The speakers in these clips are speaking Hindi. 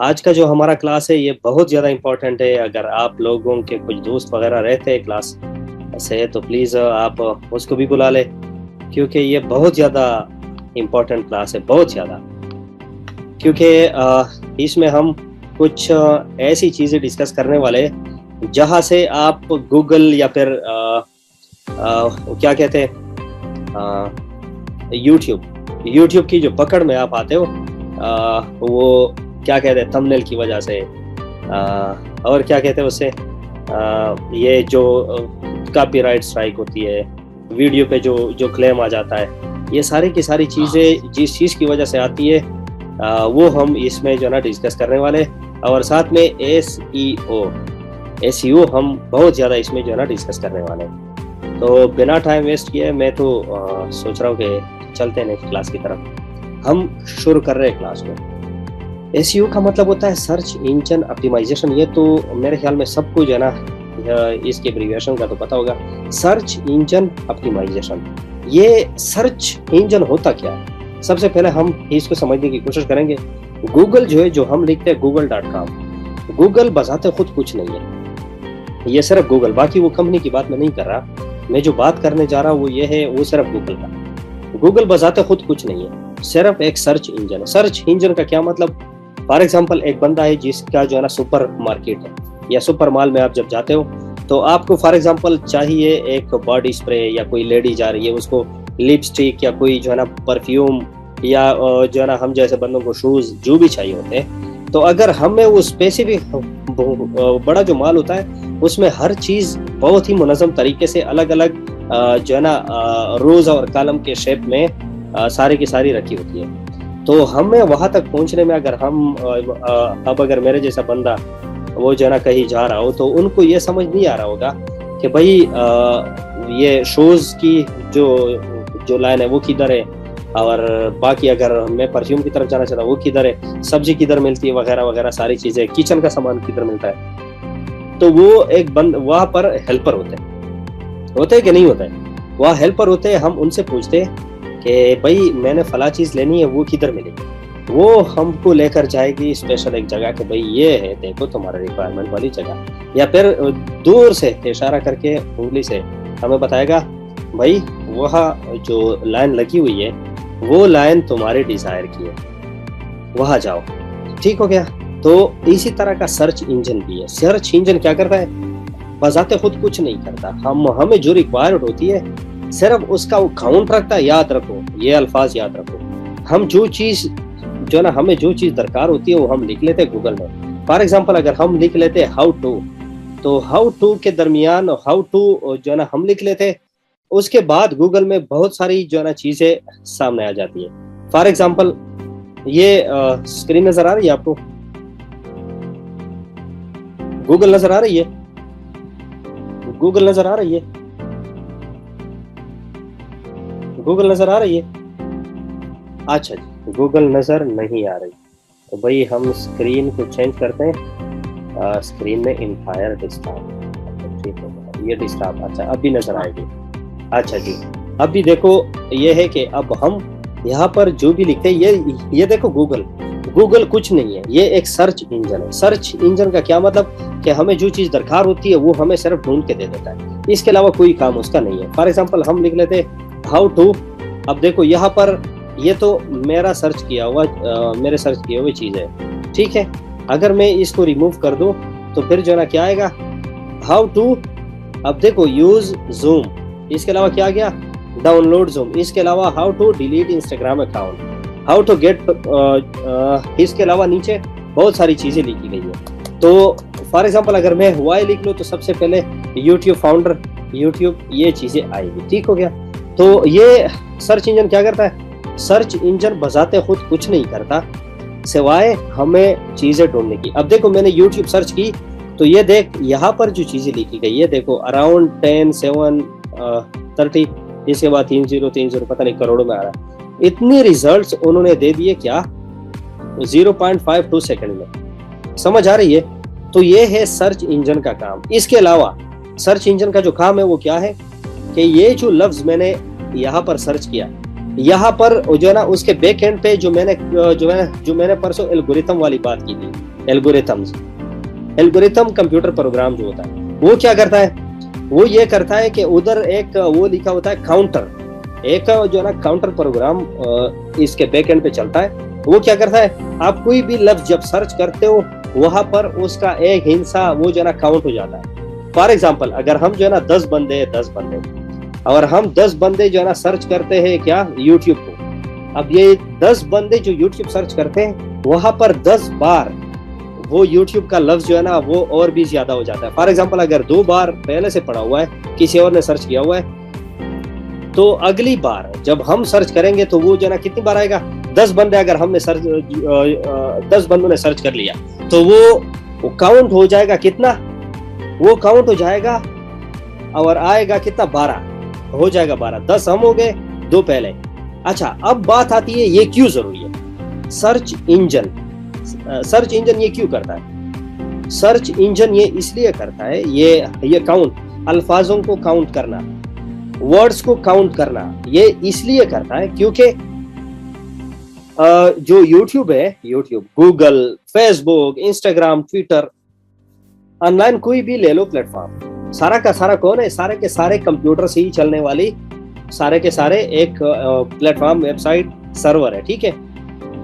आज का जो हमारा क्लास है ये बहुत ज़्यादा इम्पोर्टेंट है। अगर आप लोगों के कुछ दोस्त वगैरह रहते हैं क्लास से तो प्लीज़ आप उसको भी बुला लें, क्योंकि ये बहुत ज़्यादा इम्पोर्टेंट क्लास है, बहुत ज़्यादा। क्योंकि इसमें हम कुछ ऐसी चीज़ें डिस्कस करने वाले हैं जहाँ से आप गूगल या फिर क्या कहते हैं यूट्यूब की जो पकड़ में आप आते हो, वो क्या कहते हैं थंबनेल की वजह से, और क्या कहते हैं उससे, ये जो कॉपीराइट स्ट्राइक होती है, वीडियो पे जो क्लेम आ जाता है, ये सारी की सारी चीज़ें जिस चीज़ की वजह से आती है वो हम इसमें जो है ना डिस्कस करने वाले, और साथ में एसईओ हम बहुत ज़्यादा इसमें जो है ना डिस्कस करने वाले हैं। तो बिना टाइम वेस्ट किए मैं तो सोच रहा हूँ कि चलते हैं नेक्स्ट क्लास की तरफ। हम शुरू कर रहे हैं क्लास में। एसईओ का मतलब होता है सर्च इंजन ऑप्टिमाइजेशन। ये तो मेरे ख्याल में सबको जो है ना इसके एब्रिविएशन का तो पता होगा, सर्च इंजन ऑप्टिमाइजेशन। ये सर्च इंजन होता क्या है, सबसे पहले हम इसको समझने की कोशिश करेंगे। गूगल जो है, जो हम लिखते हैं google.com, गूगल बजाते खुद कुछ नहीं है। ये सिर्फ गूगल, बाकी वो कंपनी की बात मैं नहीं कर रहा। मैं जो बात करने जा रहा हूँ वो ये है, वो सिर्फ गूगल का। गूगल बजाते खुद कुछ नहीं है, सिर्फ एक सर्च इंजन है। सर्च इंजन का क्या मतलब, फॉर एग्जाम्पल एक बंदा है जिसका जो है ना सुपर मार्केट है या सुपर मॉल में आप जब जाते हो तो आपको फॉर एग्जाम्पल चाहिए एक बॉडी स्प्रे, या कोई लेडी जा रही है उसको लिपस्टिक, या कोई जो है ना परफ्यूम, या जो है ना हम जैसे बंदों को शूज जो भी चाहिए होते हैं। तो अगर हमें वो स्पेसिफिक बड़ा जो माल होता है उसमें हर चीज़ बहुत ही मुनज़्ज़म तरीके से अलग अलग जो है ना रोज और कॉलम के शेप में सारी की सारी रखी होती है। तो हमें वहां तक पहुंचने में अगर हम अब अगर मेरे जैसा बंदा वो जो है ना कहीं जा रहा हो तो उनको ये समझ नहीं आ रहा होगा कि भाई ये शूज की जो लाइन है वो किधर है, और बाकी अगर मैं परफ्यूम की तरफ जाना चाहता हूँ वो किधर है, सब्जी किधर मिलती है, वगैरह वगैरह सारी चीजें, किचन का सामान किधर मिलता है। तो वो एक बंद वहां पर हेल्पर होते हैं कि नहीं होता है, वह हेल्पर होते हैं। हम उनसे पूछते हैं कि भाई मैंने फला चीज लेनी है, वो किधर मिलेगी। वो हमको लेकर जाएगी स्पेशल एक जगह कि भाई ये है, देखो तुम्हारे रिक्वायरमेंट वाली जगह, या फिर दूर से इशारा करके उंगली से हमें बताएगा भाई वह जो लाइन लगी हुई है वो लाइन तुम्हारे डिजायर की है, वहां जाओ। ठीक हो गया। तो इसी तरह का सर्च इंजन भी है। सर्च इंजन क्या करता है, बजाते खुद कुछ नहीं करता। हमें जो रिक्वायर्ड होती है सिर्फ उसका वो काउंट रखता है। याद रखो, ये अल्फाज याद रखो। हम जो चीज जो है ना, हमें जो चीज दरकार होती है वो हम लिख लेते हैं गूगल में। फॉर एग्जाम्पल अगर हम लिख लेते हैं हाउ टू, तो हाउ टू के दरमियान हाउ टू जो है ना हम लिख लेते हैं, उसके बाद गूगल में बहुत सारी जो है ना चीजें सामने आ जाती है। फॉर एग्जाम्पल ये स्क्रीन नजर आ रही है आपको, गूगल नजर आ रही है, गूगल नजर आ रही है, गूगल नजर आ रही है। अच्छा जी, गूगल नजर नहीं आ रही तो भाई हम स्क्रीन को चेंज करते हैं। स्क्रीन में इंटायर डिस्टर्ब, ठीक है ये डिस्टर्ब, अच्छा अभी नजर आएगी। अच्छा जी, अभी देखो ये है कि अब हम यहाँ पर जो भी लिखते हैं ये देखो गूगल कुछ नहीं है, ये एक सर्च इंजन है। सर्च इंजन का क्या मतलब कि हमें जो चीज दरकार होती है वो हमें सिर्फ ढूंढ के दे देता है, इसके अलावा कोई काम उसका नहीं है। फॉर एग्जाम्पल हम लिख लेते हाउ टू। अब देखो यहाँ पर ये तो मेरा सर्च किया हुआ मेरे सर्च किए हुए चीज है, ठीक है। अगर मैं इसको रिमूव कर दूं तो फिर जो है ना क्या आएगा, हाउ टू। अब देखो यूज जूम, इसके अलावा क्या आ गया, डाउनलोड जूम, इसके अलावा how to delete Instagram account, how to get, इसके अलावा नीचे बहुत सारी चीजें लिखी गई है। तो फॉर एग्जांपल अगर मैं वाई लिख लूँ तो सबसे पहले यूट्यूब फाउंडर, यूट्यूब, ये चीजें आएगी। ठीक हो गया। तो ये सर्च इंजन क्या करता है, सर्च इंजन बजाते खुद कुछ नहीं करता सिवाय हमें चीजें ढूंढने की। अब देखो मैंने यूट्यूब सर्च की तो ये देख यहाँ पर जो चीजें लिखी गई है, देखो अराउंड 10, 7, 30, इसके बाद 3030 पता नहीं करोड़ों में आ रहा है। इतने रिजल्ट्स उन्होंने दे दिए क्या, 0.52 सेकंड में। समझ आ रही है। तो ये है सर्च इंजन का काम। इसके अलावा सर्च इंजन का जो काम है वो क्या है कि ये जो लफ्ज मैंने यहाँ पर सर्च किया यहाँ पर जो है ना उसके बैक एंड पे जो मैंने परसों एल्गोरिथम वाली बात की थी, एल्गोरिथम कंप्यूटर प्रोग्राम जो होता है वो क्या करता है, वो ये करता है कि उधर एक वो लिखा होता है काउंटर, एक जो है ना काउंटर प्रोग्राम इसके बैक एंड पे चलता है। वो क्या करता है, आप कोई भी लफ्ज जब सर्च करते हो वहां पर उसका एक हिस्सा वो जो है ना काउंट हो जाता है। फॉर एग्जांपल अगर हम जो है ना 10 बंदे और हम 10 बंदे जो है ना सर्च करते हैं क्या यूट्यूब को, अब ये 10 बंदे जो यूट्यूब सर्च करते हैं वहां पर 10 बार वो यूट्यूब का लफ्ज जो है ना वो और भी ज्यादा हो जाता है। फॉर एग्जांपल अगर 2 बार पहले से पढ़ा हुआ है, किसी और ने सर्च किया हुआ है, तो अगली बार जब हम सर्च करेंगे तो वो जो है ना कितनी बार आएगा, 10 बंदे अगर हमने 10 बंदों ने सर्च कर लिया तो वो काउंट हो जाएगा कितना, वो काउंट हो जाएगा और आएगा कितना, 12 हो जाएगा, 12। 10 हम हो गए, 2 पहले। अच्छा अब बात आती है ये क्यों जरूरी है, सर्च इंजन ये क्यों करता है, सर्च इंजन ये इसलिए करता है, ये काउंट, अल्फाजों को काउंट करना, वर्ड्स को काउंट करना, ये इसलिए करता है क्योंकि जो यूट्यूब है, Google, Facebook, Instagram, Twitter, online कोई भी ले लो प्लेटफॉर्म, सारा का सारा कौन है, सारे के सारे कंप्यूटर से ही चलने वाली, सारे के सारे एक प्लेटफॉर्म, वेबसाइट, सर्वर है, ठीक है।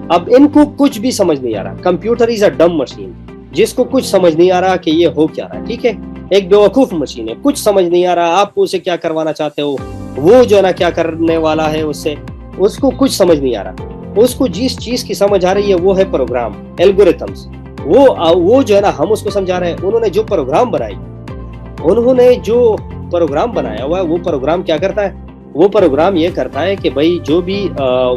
अब इनको कुछ भी समझ नहीं आ रहा, कंप्यूटर इज अ डम मशीन, जिसको कुछ समझ नहीं आ रहा कि ये हो क्या रहा है, ठीक है, एक बेवकूफ मशीन है, कुछ समझ नहीं आ रहा आप उसे क्या करवाना चाहते हो, वो जो है ना क्या करने वाला है उससे, उसको कुछ समझ नहीं आ रहा। उसको जिस चीज की समझ आ रही है वो है प्रोग्राम, एल्गोरिथम्स, वो जो है ना हम उसको समझा रहे हैं। उन्होंने जो प्रोग्राम बनाया हुआ है, वो प्रोग्राम क्या करता है, वो प्रोग्राम ये करता है कि भाई जो भी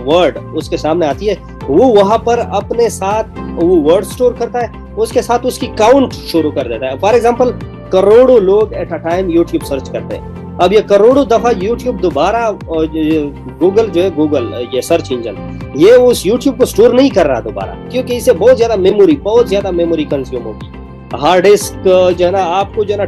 वर्ड उसके सामने आती है वो वहां पर अपने साथ वो वर्ड स्टोर करता है, उसके साथ उसकी काउंट शुरू कर देता है। फॉर एग्जांपल करोड़ों लोग at a time YouTube search करते हैं, अब ये करोड़ों दफा यूट्यूब दोबारा गूगल ये सर्च इंजन ये उस यूट्यूब को स्टोर नहीं कर रहा दोबारा, क्योंकि इसे बहुत ज्यादा मेमोरी कंज्यूम होगी। हार्ड डिस्क जो है ना आपको जो है ना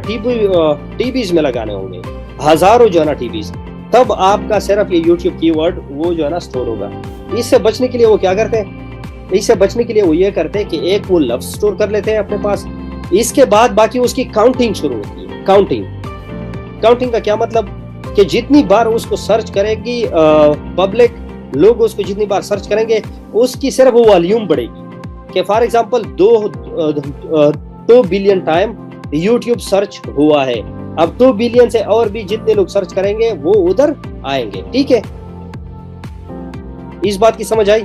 टीबीज में लगाने होंगे, हजारों जो है ना टीबीज, तब आपका सिर्फ ये यूट्यूब कीवर्ड वो जो है ना स्टोर होगा। इससे बचने के लिए वो क्या करते हैं, इससे बचने के लिए वो ये करते हैं कि एक वो लफ्ज स्टोर कर लेते हैं अपने पास, इसके बाद बाकी उसकी काउंटिंग शुरू होती है। काउंटिंग का क्या मतलब कि जितनी बार उसको सर्च करेगी पब्लिक, लोग उसको जितनी बार सर्च करेंगे उसकी सिर्फ वो वॉल्यूम बढ़ेगी। कि for example 2 billion time YouTube search हुआ है, अब 2 बिलियन से और भी जितने लोग सर्च करेंगे वो उधर आएंगे, ठीक है। इस बात की समझ आई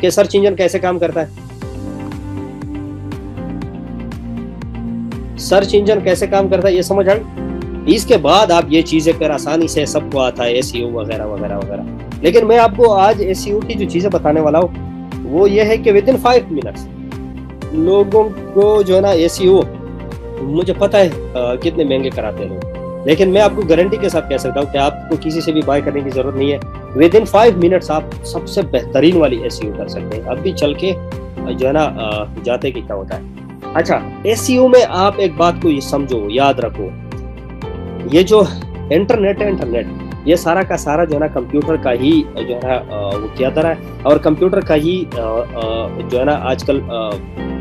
कि सर्च इंजन कैसे काम करता है, सर्च इंजन कैसे काम करता है, ये समझ आई। इसके बाद आप ये चीजें कर आसानी से सबको आता है, एसईओ वगैरह वगैरह वगैरह। लेकिन मैं आपको आज एसईओ की जो चीजें बताने वाला हूँ वो ये है कि विदिन 5 मिनट्स लोगों को जो है ना एसईओ, मुझे पता है कितने महंगे कराते हैं लोग, लेकिन मैं आपको गारंटी के साथ कह सकता हूँ कि आपको किसी से भी बाय करने की जरूरत नहीं है। विदिन 5 मिनट्स आप सबसे बेहतरीन वाली एसईओ कर सकते हैं। अब भी चल के जो है ना जाते कि क्या होता है। अच्छा, एसईओ में आप एक बात को समझो, याद रखो, ये जो इंटरनेट ये सारा का सारा जो है ना कंप्यूटर का ही जो है ना वो किया जा रहा है, और कंप्यूटर का ही जो है ना आजकल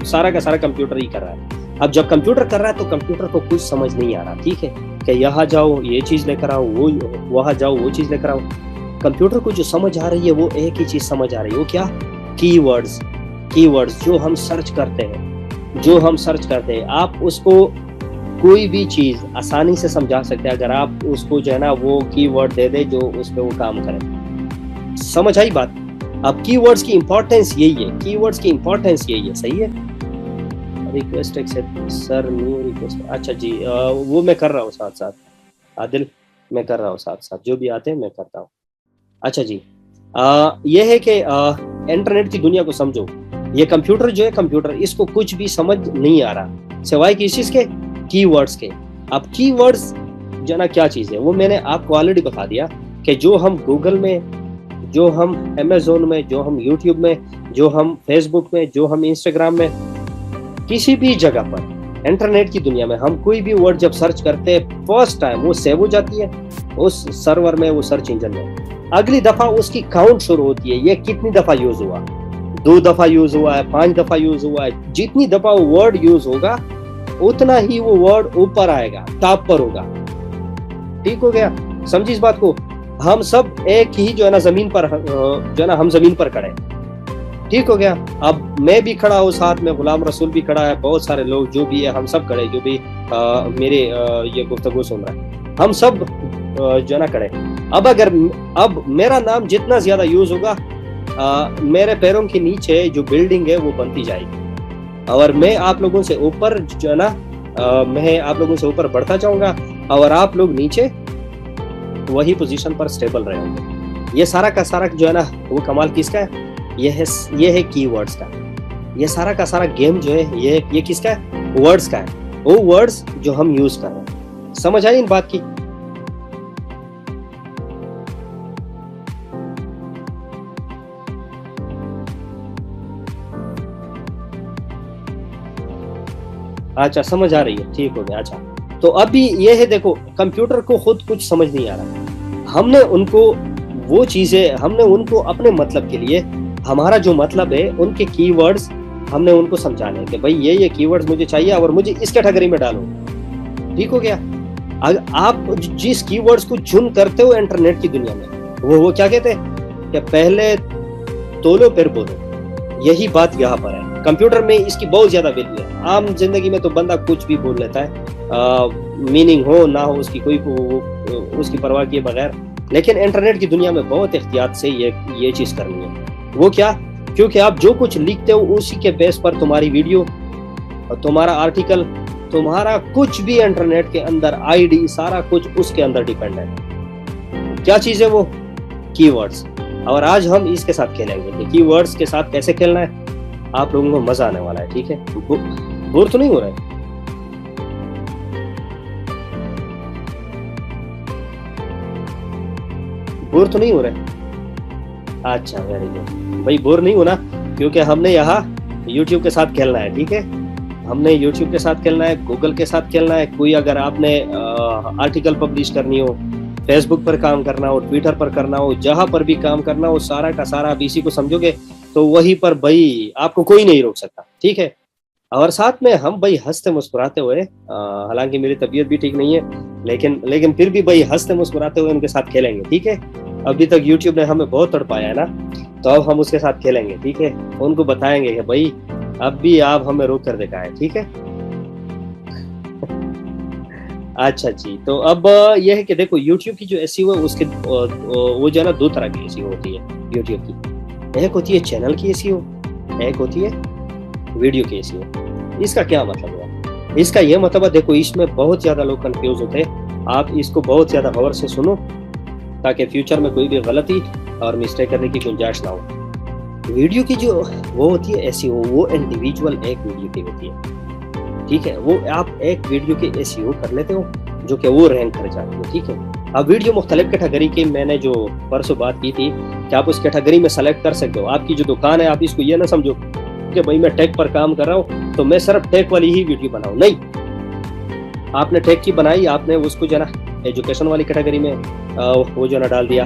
सारा का सारा कंप्यूटर ही कर रहा है। अब जब कंप्यूटर कर रहा है तो कंप्यूटर को कुछ समझ नहीं आ रहा, ठीक है, कि यहाँ जाओ ये चीज लेकर आओ, वो वहां जाओ वो चीज लेकर आओ। कंप्यूटर को जो समझ आ रही है वो एक ही चीज समझ आ रही है, वो क्या, कीवर्ड्स जो हम सर्च करते हैं, आप उसको कोई भी चीज आसानी से समझा सकते हैं अगर आप उसको जो है ना वो कीवर्ड दे दे जो उस पे वो काम करे। समझ आई बात। अब कीवर्ड्स की इंपॉर्टेंस यही है, सही है। Request accept sir, new request, अच्छा जी, वो मैं कर रहा हूँ साथ आदिल, मैं कर रहा हूँ साथ जो भी आते हैं मैं करता हूँ। अच्छा जी, ये है कि इंटरनेट की दुनिया को समझो। ये कंप्यूटर जो है, कंप्यूटर इसको कुछ भी समझ नहीं आ रहा सिवाय किस चीज के, कीवर्ड्स के। अब कीवर्ड्स जो ना क्या चीज है वो मैंने आपको ऑलरेडी बता दिया कि जो हम गूगल में, जो हम अमेज़न में, जो हम यूट्यूब में, जो हम फेसबुक में, जो हम इंस्टाग्राम में, किसी भी जगह पर इंटरनेट की दुनिया में हम कोई भी वर्ड जब सर्च करते हैं फर्स्ट टाइम वो सेव हो जाती है, उस सर्वर में, वो सर्च इंजन में। अगली दफा उसकी काउंट शुरू होती है, ये कितनी दफा यूज हुआ, 2 दफा यूज हुआ है, 5 दफा यूज हुआ है। जितनी दफा वो वर्ड यूज होगा उतना ही वो वर्ड ऊपर आएगा, टॉप पर होगा। ठीक हो गया, समझी इस बात को। हम सब एक ही जो है ना जमीन पर, जो है ना हम जमीन पर खड़े। ठीक हो गया। अब मैं भी खड़ा हूँ, साथ में गुलाम रसूल भी खड़ा है, बहुत सारे लोग जो भी है, हम सब खड़े, जो भी मेरे ये गुफ्तगू सुन रहा है, हम सब जो है ना खड़े। अब मेरा नाम जितना ज्यादा यूज होगा, मेरे पैरों के नीचे जो बिल्डिंग है वो बनती जाएगी, और मैं आप लोगों से ऊपर जो है ना, मैं आप लोगों से ऊपर बढ़ता जाऊंगा, और आप लोग नीचे वही पोजीशन पर स्टेबल रहेंगे। ये सारा का सारा जो है ना, वो कमाल किसका है? ये है कीवर्ड्स का। ये सारा का सारा गेम जो है, ये किसका है? वर्ड्स का है। वो वर्ड्स जो हम यूज कर रहे हैं। समझ आई इन बात की? अच्छा, समझ आ रही है, ठीक हो गया। अच्छा, तो अभी ये है, देखो कंप्यूटर को खुद कुछ समझ नहीं आ रहा। हमने उनको अपने मतलब के लिए, हमारा जो मतलब है उनके कीवर्ड्स हमने उनको समझाने कि भाई ये कीवर्ड्स मुझे चाहिए और मुझे इस कैटेगरी में डालो। ठीक हो गया। आप जिस कीवर्ड्स को चुन करते हो इंटरनेट की दुनिया में, वो क्या कहते हैं कि पहले तोलो फिर बोलो। यही बात यहाँ पर है। कंप्यूटर में इसकी बहुत ज्यादा वैल्यू है। आम जिंदगी में तो बंदा कुछ भी बोल लेता है, मीनिंग हो ना हो उसकी परवाह किए बगैर, लेकिन इंटरनेट की दुनिया में बहुत एहतियात से ये चीज करनी है। वो क्या? क्योंकि आप जो कुछ लिखते हो उसी के बेस पर तुम्हारी वीडियो, तुम्हारा आर्टिकल, तुम्हारा कुछ भी इंटरनेट के अंदर आईडी, सारा कुछ उसके अंदर डिपेंड है। क्या चीज है वो? कीवर्ड्स। और आज हम इसके साथ खेलेंगे कि कीवर्ड्स के साथ कैसे खेलना है। आप लोगों को मजा आने वाला है। ठीक है, बोर तो नहीं हो रहा है? बोर तो नहीं हो रहा है? अच्छा, वेरी गुड भाई, बोर नहीं होना, क्योंकि हमने यहाँ YouTube के साथ खेलना है। ठीक है, हमने YouTube के साथ खेलना है, गूगल के साथ खेलना है। कोई अगर आपने आर्टिकल पब्लिश करनी हो, फेसबुक पर काम करना हो, ट्विटर पर करना हो, जहां पर भी काम करना हो, सारा का सारा आप इसी को समझोगे तो वहीं पर भाई आपको कोई नहीं रोक सकता। ठीक है, और साथ में हम भाई हंसते मुस्कुराते हुए, हालांकि मेरी तबीयत भी ठीक नहीं है, लेकिन फिर भी भाई हंसते मुस्कुराते हुए उनके साथ खेलेंगे। ठीक है, अभी तक YouTube ने हमें बहुत तड़पाया है ना, तो अब हम उसके साथ खेलेंगे। ठीक है, उनको बताएंगे कि भाई अब भी आप हमें रोक कर दिखाएं। ठीक है। अच्छा जी, तो अब यह है कि देखो YouTube की जो SEO है उसके वो जो है ना 2 तरह की SEO होती है YouTube की। एक होती है चैनल की SEO, एक होती है वीडियो की SEO। इसका क्या मतलब है? इसका यह मतलब है, देखो इसमें बहुत ज्यादा लोग कंफ्यूज होते हैं। आप इसको बहुत ज्यादा गौर से सुनो ताकि फ्यूचर में कोई भी गलती और मिस्टेक करने की गुंजाइश ना हो। वीडियो की जो वो होती है SEO, वो इंडिविजुअल एक वीडियो की होती है। ठीक है, वो आप एक वीडियो के SEO कर लेते हो जो कि वो रैंक कर जाती है। ठीक है, अब वीडियो मुख्तलिफ कैटेगरी की, मैंने जो परसों बात की थी कि आप उस कैटेगरी में सेलेक्ट कर सकते हो। आपकी जो दुकान है, आप इसको ये ना समझो कि भाई मैं टेक पर काम कर रहा हूँ तो मैं सिर्फ टेक वाली ही वीडियो बनाऊँ। नहीं, आपने टेक की बनाई, आपने उसको जो है ना एजुकेशन वाली कैटेगरी में वो जो है ना डाल दिया।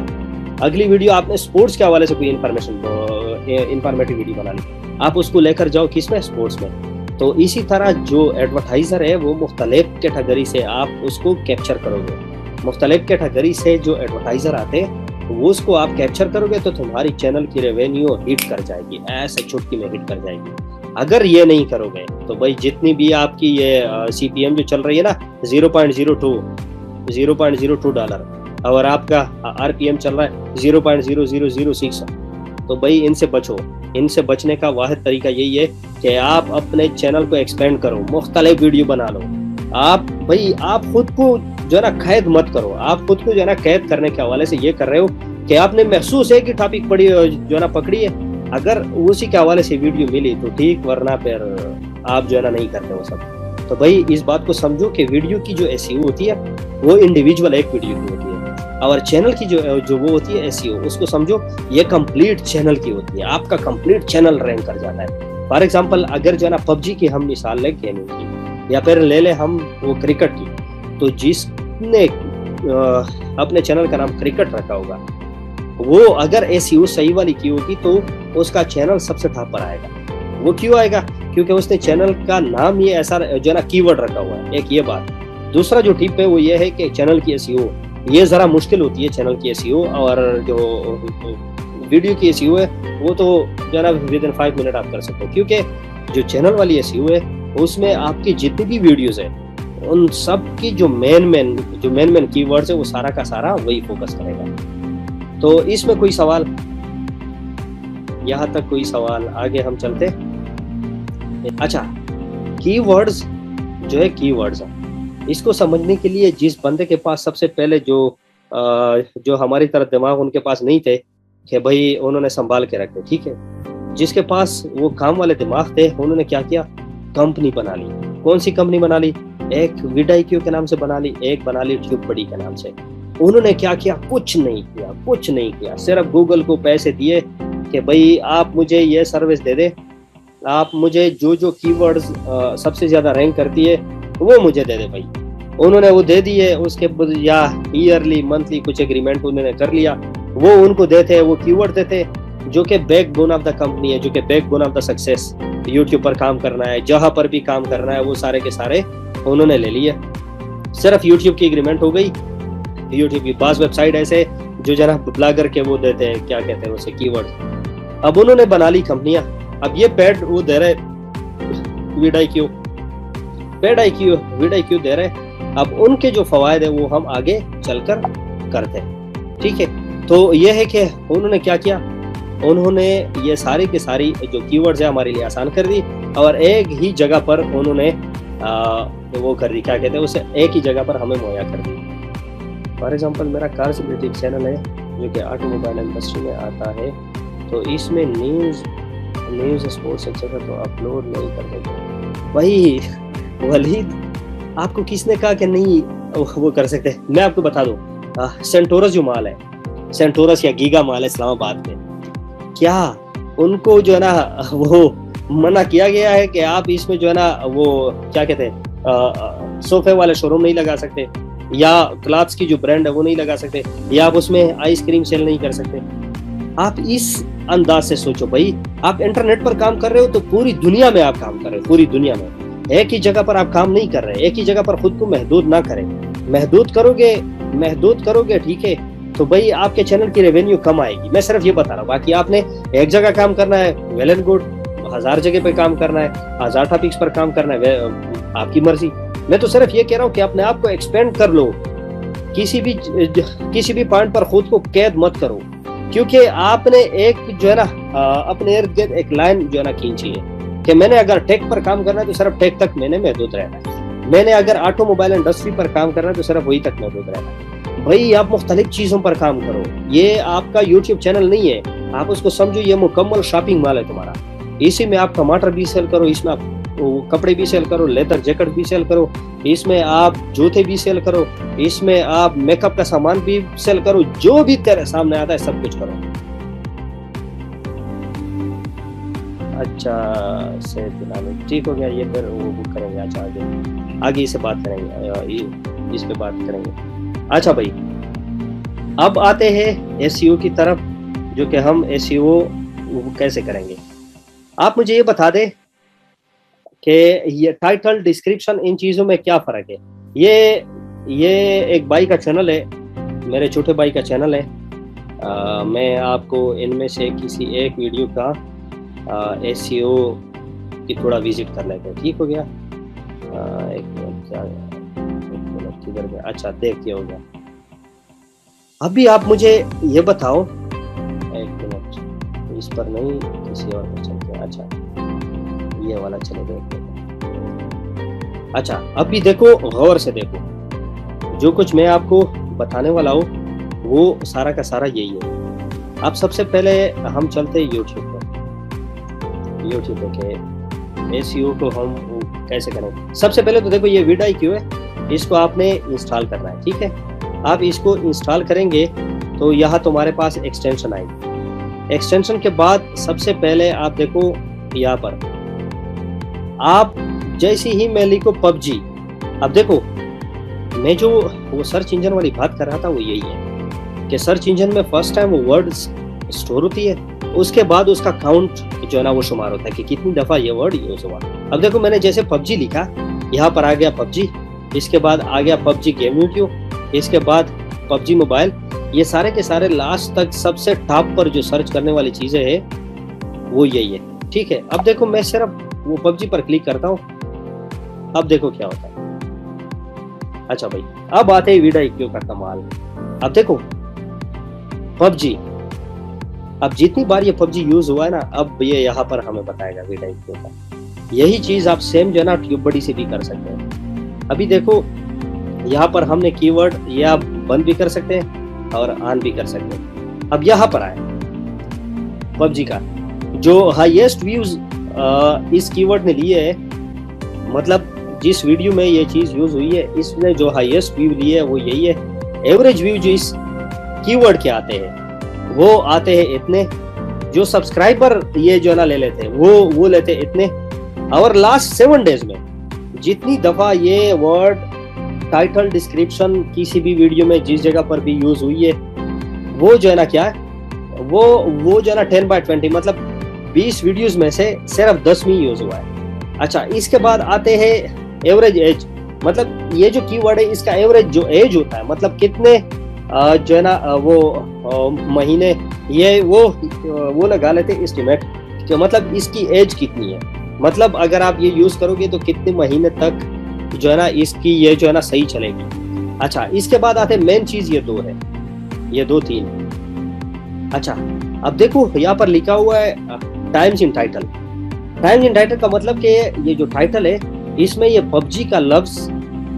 अगली वीडियो आपने स्पोर्ट्स के हवाले से कोई इंफॉर्मेटिव वीडियो बना ली, आप उसको लेकर जाओ किस में? स्पोर्ट्स में। तो इसी तरह जो एडवर्टाइजर है वो मुख्तलिफ कैटेगरी से आप उसको कैप्चर करोगे। मुख्तलिफ कैटेगरी से जो एडवर्टाइजर आते हैं वो उसको आप कैप्चर करोगे तो तुम्हारी चैनल की रेवेन्यू हिट कर जाएगी, ऐसे चुटकी में हिट कर जाएगी। अगर ये नहीं करोगे तो भाई जितनी भी आपकी ये CPM जो चल रही है ना 0.02 डॉलर, और आपका RPM चल रहा है 0.0006, तो भाई इनसे बचो। इनसे बचने का वाहिद तरीका यही है कि आप अपने चैनल को एक्सपेंड करो, मुख्तलिफ वीडियो बना लो। आप खुद को जो है ना कैद मत करो। आप खुद को जो है ना कैद करने के हवाले से ये कर रहे हो कि आपने महसूस है कि टॉपिक पढ़ी जो है ना पकड़ी है, अगर उसी के हवाले से वीडियो मिली तो ठीक, वरना फिर आप जो है ना नहीं करते वो सब। तो भाई इस बात को समझो कि वीडियो की जो SEO होती है वो इंडिविजुअल एक वीडियो की होती है, और चैनल की जो वो होती है SEO, उसको समझो ये कंप्लीट चैनल की होती है। आपका कंप्लीट चैनल रैंक कर जाता है। फॉर एग्जांपल अगर जो है ना PUBG की हम मिसाल ले गेमिंग की, या फिर ले ले हम वो क्रिकेट की, तो जिसने अपने चैनल का नाम क्रिकेट रखा होगा, वो अगर एसईओ सही वाली की होगी तो उसका चैनल सबसे टॉप पर आएगा। वो क्यों आएगा? क्योंकि उसने चैनल का नाम ये ऐसा जो है ना कीवर्ड रखा हुआ है, एक ये बात। दूसरा जो टिप है वो ये है कि चैनल की एसईओ ये जरा मुश्किल होती है, चैनल की एसईओ, और जो वीडियो की एसईओ है वो तो जो है ना विद इन 5 मिनट आप कर सकते हो, क्योंकि जो चैनल वाली एसईओ है उसमें आपकी जितनी भी वीडियोस है उन सब की जो मेन कीवर्ड्स है वो सारा का सारा वही फोकस करेगा। तो इसमें कोई सवाल? यहाँ तक कोई सवाल? आगे हम चलते। अच्छा, कीवर्ड्स जो है, कीवर्ड्स इसको समझने के लिए जिस बंदे के पास सबसे पहले जो हमारी तरह दिमाग उनके पास नहीं थे कि भाई उन्होंने संभाल के रखे, ठीक है, जिसके पास वो काम वाले दिमाग थे उन्होंने क्या किया, कंपनी बना ली। कौन सी कंपनी बना ली? एक vidIQ के नाम से बना ली, एक बना ली ट्यूबबडी के नाम से। उन्होंने क्या किया? कुछ नहीं किया, सिर्फ गूगल को पैसे दिए कि भाई आप मुझे ये सर्विस दे दे, आप मुझे जो कीवर्ड्स सबसे ज्यादा रैंक करती है वो मुझे दे दे भाई। उन्होंने वो दे दिए, उसके या ईयरली मंथली कुछ एग्रीमेंट उन्होंने कर लिया, वो उनको देते, वो कीवर्ड देते जो कि बैकबोन ऑफ द कंपनी है, जो कि backbone of the success. YouTube पर काम करना है, जहां पर भी काम करना है, वो सारे के सारे उन्होंने ले लिए। सिर्फ यूट्यूब की एग्रीमेंट हो गई। यूट्यूब की पास वेबसाइट ऐसे जो जना ब्लॉगर के वो देते हैं, क्या कहते हैं उसे, कीवर्ड। अब उन्होंने बना ली कंपनियां। अब ये पेड वो दे रहे vidIQ दे रहे। अब उनके जो फवायद है वो हम आगे चलकर करते हैं, ठीक है। तो ये है कि उन्होंने क्या किया, उन्होंने ये सारी की सारी जो कीवर्ड्स है हमारे लिए आसान कर दी, और एक ही जगह पर उन्होंने वो कर दी, क्या कहते हैं उसे, एक ही जगह पर हमें मुहैया कर दी। फॉर एग्जांपल मेरा कार्स ब्यूटी चैनल है जो कि ऑटोमोबाइल इंडस्ट्री में आता है, तो इसमें न्यूज़ स्पोर्ट्स एक्सेट्रा तो अपलोड नहीं कर देते। भाई वलीद, आपको किसने कहा कि नहीं वो कर सकते? मैं आपको बता दूं, सेंटोरस जो माल है, सेंटोरस या गीगा माल है इस्लामाबाद में, क्या उनको जो है ना वो मना किया गया है कि आप इसमें जो है ना वो क्या कहते हैं सोफे वाले शोरूम नहीं लगा सकते, या क्लॉथ्स की जो ब्रांड है वो नहीं लगा सकते, या आप उसमें आइसक्रीम सेल नहीं कर सकते? आप इस अंदाज से सोचो भाई, आप इंटरनेट पर काम कर रहे हो तो पूरी दुनिया में आप काम कर रहे हो, पूरी दुनिया में। एक ही जगह पर आप काम नहीं कर रहे, एक ही जगह पर खुद को महदूद ना करें। महदूद करोगे ठीक है, तो भाई आपके चैनल की रेवेन्यू कम आएगी। मैं सिर्फ ये बता रहा हूँ, बाकी आपने एक जगह काम करना है, वेल एंड गुड। 1000 जगह पे काम करना है, 1000 टॉपिक्स पर काम करना है, आपकी मर्जी। मैं तो सिर्फ ये कह रहा हूँ कि अपने आप को एक्सपेंड कर लो, किसी भी पॉइंट पर खुद को कैद मत करो, क्योंकि आपने एक जो है ना अपने इर्द गिर्द एक लाइन जो है ना खींची है कि मैंने अगर टेक पर काम करना है तो सिर्फ टेक तक मैंने महदूद रहना है, मैंने अगर ऑटोमोबाइल इंडस्ट्री पर काम करना है तो सिर्फ वही तक महदूद रहना है। भाई आप मुख्तलिफ चीजों पर काम करो, ये आपका यूट्यूब चैनल नहीं है, आप उसको समझो ये मुकम्मल शॉपिंग मॉल है तुम्हारा। इसी में आप टमाटर भी सेल करो, इसमें आप कपड़े भी सेल करो, लेदर जैकेट भी सेल करो, इसमें आप जूते भी सेल करो, इसमें आप मेकअप का सामान भी सेल करो, जो भी तेरे सामने आता है सब कुछ करो। अच्छा से ठीक हो गया, ये फिर वो बुक करेंगे। अच्छा आगे इसे बात करेंगे, इस पे बात करेंगे। अच्छा भाई, अब आते हैं एसईओ की तरफ, जो कि हम एसईओ कैसे करेंगे। आप मुझे ये बता दें कि ये टाइटल, डिस्क्रिप्शन, इन चीज़ों में क्या फ़र्क है। ये एक भाई का चैनल है, मेरे छोटे भाई का चैनल है। मैं आपको इनमें से किसी एक वीडियो का एसईओ की थोड़ा विजिट कर लेते हैं, ठीक हो गया। एक मिनट किधर गया, अच्छा देखिए हो गया। अभी आप मुझे ये बताओ, एक मिनट, इस पर नहीं किसी और पर चलते हैं। अच्छा ये वाला चले देखते हैं। अच्छा अभी देखो, गौर से देखो, जो कुछ मैं आपको बताने वाला हूँ वो सारा का सारा यही है। अब सबसे पहले हम चलते हैं यूट्यूब पर। यूट्यूब के एसईओ को हम कैसे करें। सबसे पहले तो देखो ये vidIQ है, इसको आपने इंस्टॉल करना है, ठीक है। आप इसको इंस्टॉल करेंगे तो यहाँ तुम्हारे पास एक्सटेंशन आएगी। एक्सटेंशन के बाद सबसे पहले आप देखो यहाँ पर, आप जैसे ही मैं लिखो PUBG, अब देखो मैं जो वो सर्च इंजन वाली बात कर रहा था वो यही है कि सर्च इंजन में फर्स्ट टाइम वो वर्ड स्टोर होती है, उसके बाद उसका काउंट जो है ना वो शुमार होता है कि कितनी दफा ये वर्ड यूज हुआ। अब देखो मैंने जैसे पबजी लिखा, यहाँ पर आ गया पबजी, इसके बाद आ गया पबजी गेम वीडियो, इसके बाद पबजी मोबाइल, ये सारे के सारे लास्ट तक सबसे टॉप पर जो सर्च करने वाली चीजें है वो यही है। ठीक है, अब देखो मैं सिर्फ वो पबजी पर क्लिक करता हूँ, अब देखो क्या होता है। अच्छा भाई, अब आते हैं वीडियो का कमाल। अब देखो पबजी, अब जितनी बार ये पबजी यूज हुआ है ना, अब ये यहाँ पर हमें बताएगा वीडियो का। यही चीज आप सेम जो है ना ट्यूबबडी से भी कर सकते हैं। अभी देखो यहाँ पर हमने कीवर्ड ये आप बंद भी कर सकते हैं और ऑन भी कर सकते हैं। अब यहाँ पर आए पबजी का जो हाईएस्ट व्यूज इस कीवर्ड ने लिए है, मतलब जिस वीडियो में ये चीज यूज हुई है इसने जो हाईएस्ट व्यू लिए है वो यही है। एवरेज व्यू जो इस कीवर्ड के आते हैं वो आते हैं इतने, जो सब्सक्राइबर ये जो है ना ले लेते हैं वो लेते हैं इतने, और लास्ट 7 डेज में जितनी दफा ये वर्ड टाइटल डिस्क्रिप्शन किसी भी वीडियो में जिस जगह पर भी यूज हुई है वो जो है ना क्या है, वो जो है ना 10/20, मतलब 20 वीडियोस में से सिर्फ 10 में यूज हुआ है। अच्छा, इसके बाद आते हैं एवरेज एज, मतलब ये जो कीवर्ड है इसका एवरेज जो एज होता है, मतलब कितने जो है ना वो महीने ये वो लगा लेते एस्टिमेट कि मतलब इसकी एज कितनी है, मतलब अगर आप ये यूज करोगे तो कितने महीने तक जो है ना इसकी ये जो है ना सही चलेगी। अच्छा, इसके बाद आते मेन चीज ये दो है, ये 2-3। अच्छा, अब देखो यहाँ पर लिखा हुआ है times in title. Times in title का मतलब कि ये जो टाइटल है इसमें ये पबजी का लफ्ज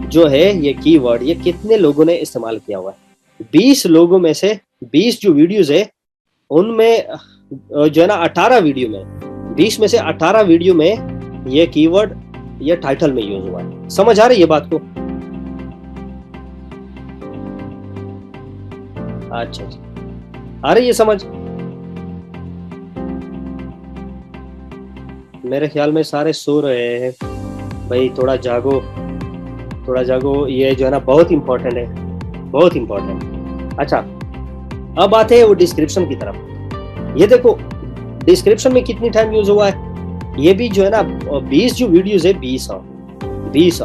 जो है ये कीवर्ड ये कितने लोगों ने इस्तेमाल किया हुआ है। 20 लोगों में से 20 जो वीडियोस है उनमें जो है ना 18 वीडियो में 20 में से 18 वीडियो में ये कीवर्ड ये टाइटल में यूज हुआ है। समझ आ रही है बात को? अच्छा आ रही है समझ? मेरे ख्याल में सारे सो रहे हैं भाई, थोड़ा जागो, ये जो है ना बहुत इंपॉर्टेंट है, बहुत इंपॉर्टेंट। अच्छा, अब आते हैं वो डिस्क्रिप्शन की तरफ। ये देखो डिस्क्रिप्शन में कितनी टाइम यूज हुआ है, ये भी जो है ना 20 जो वीडियोस है 20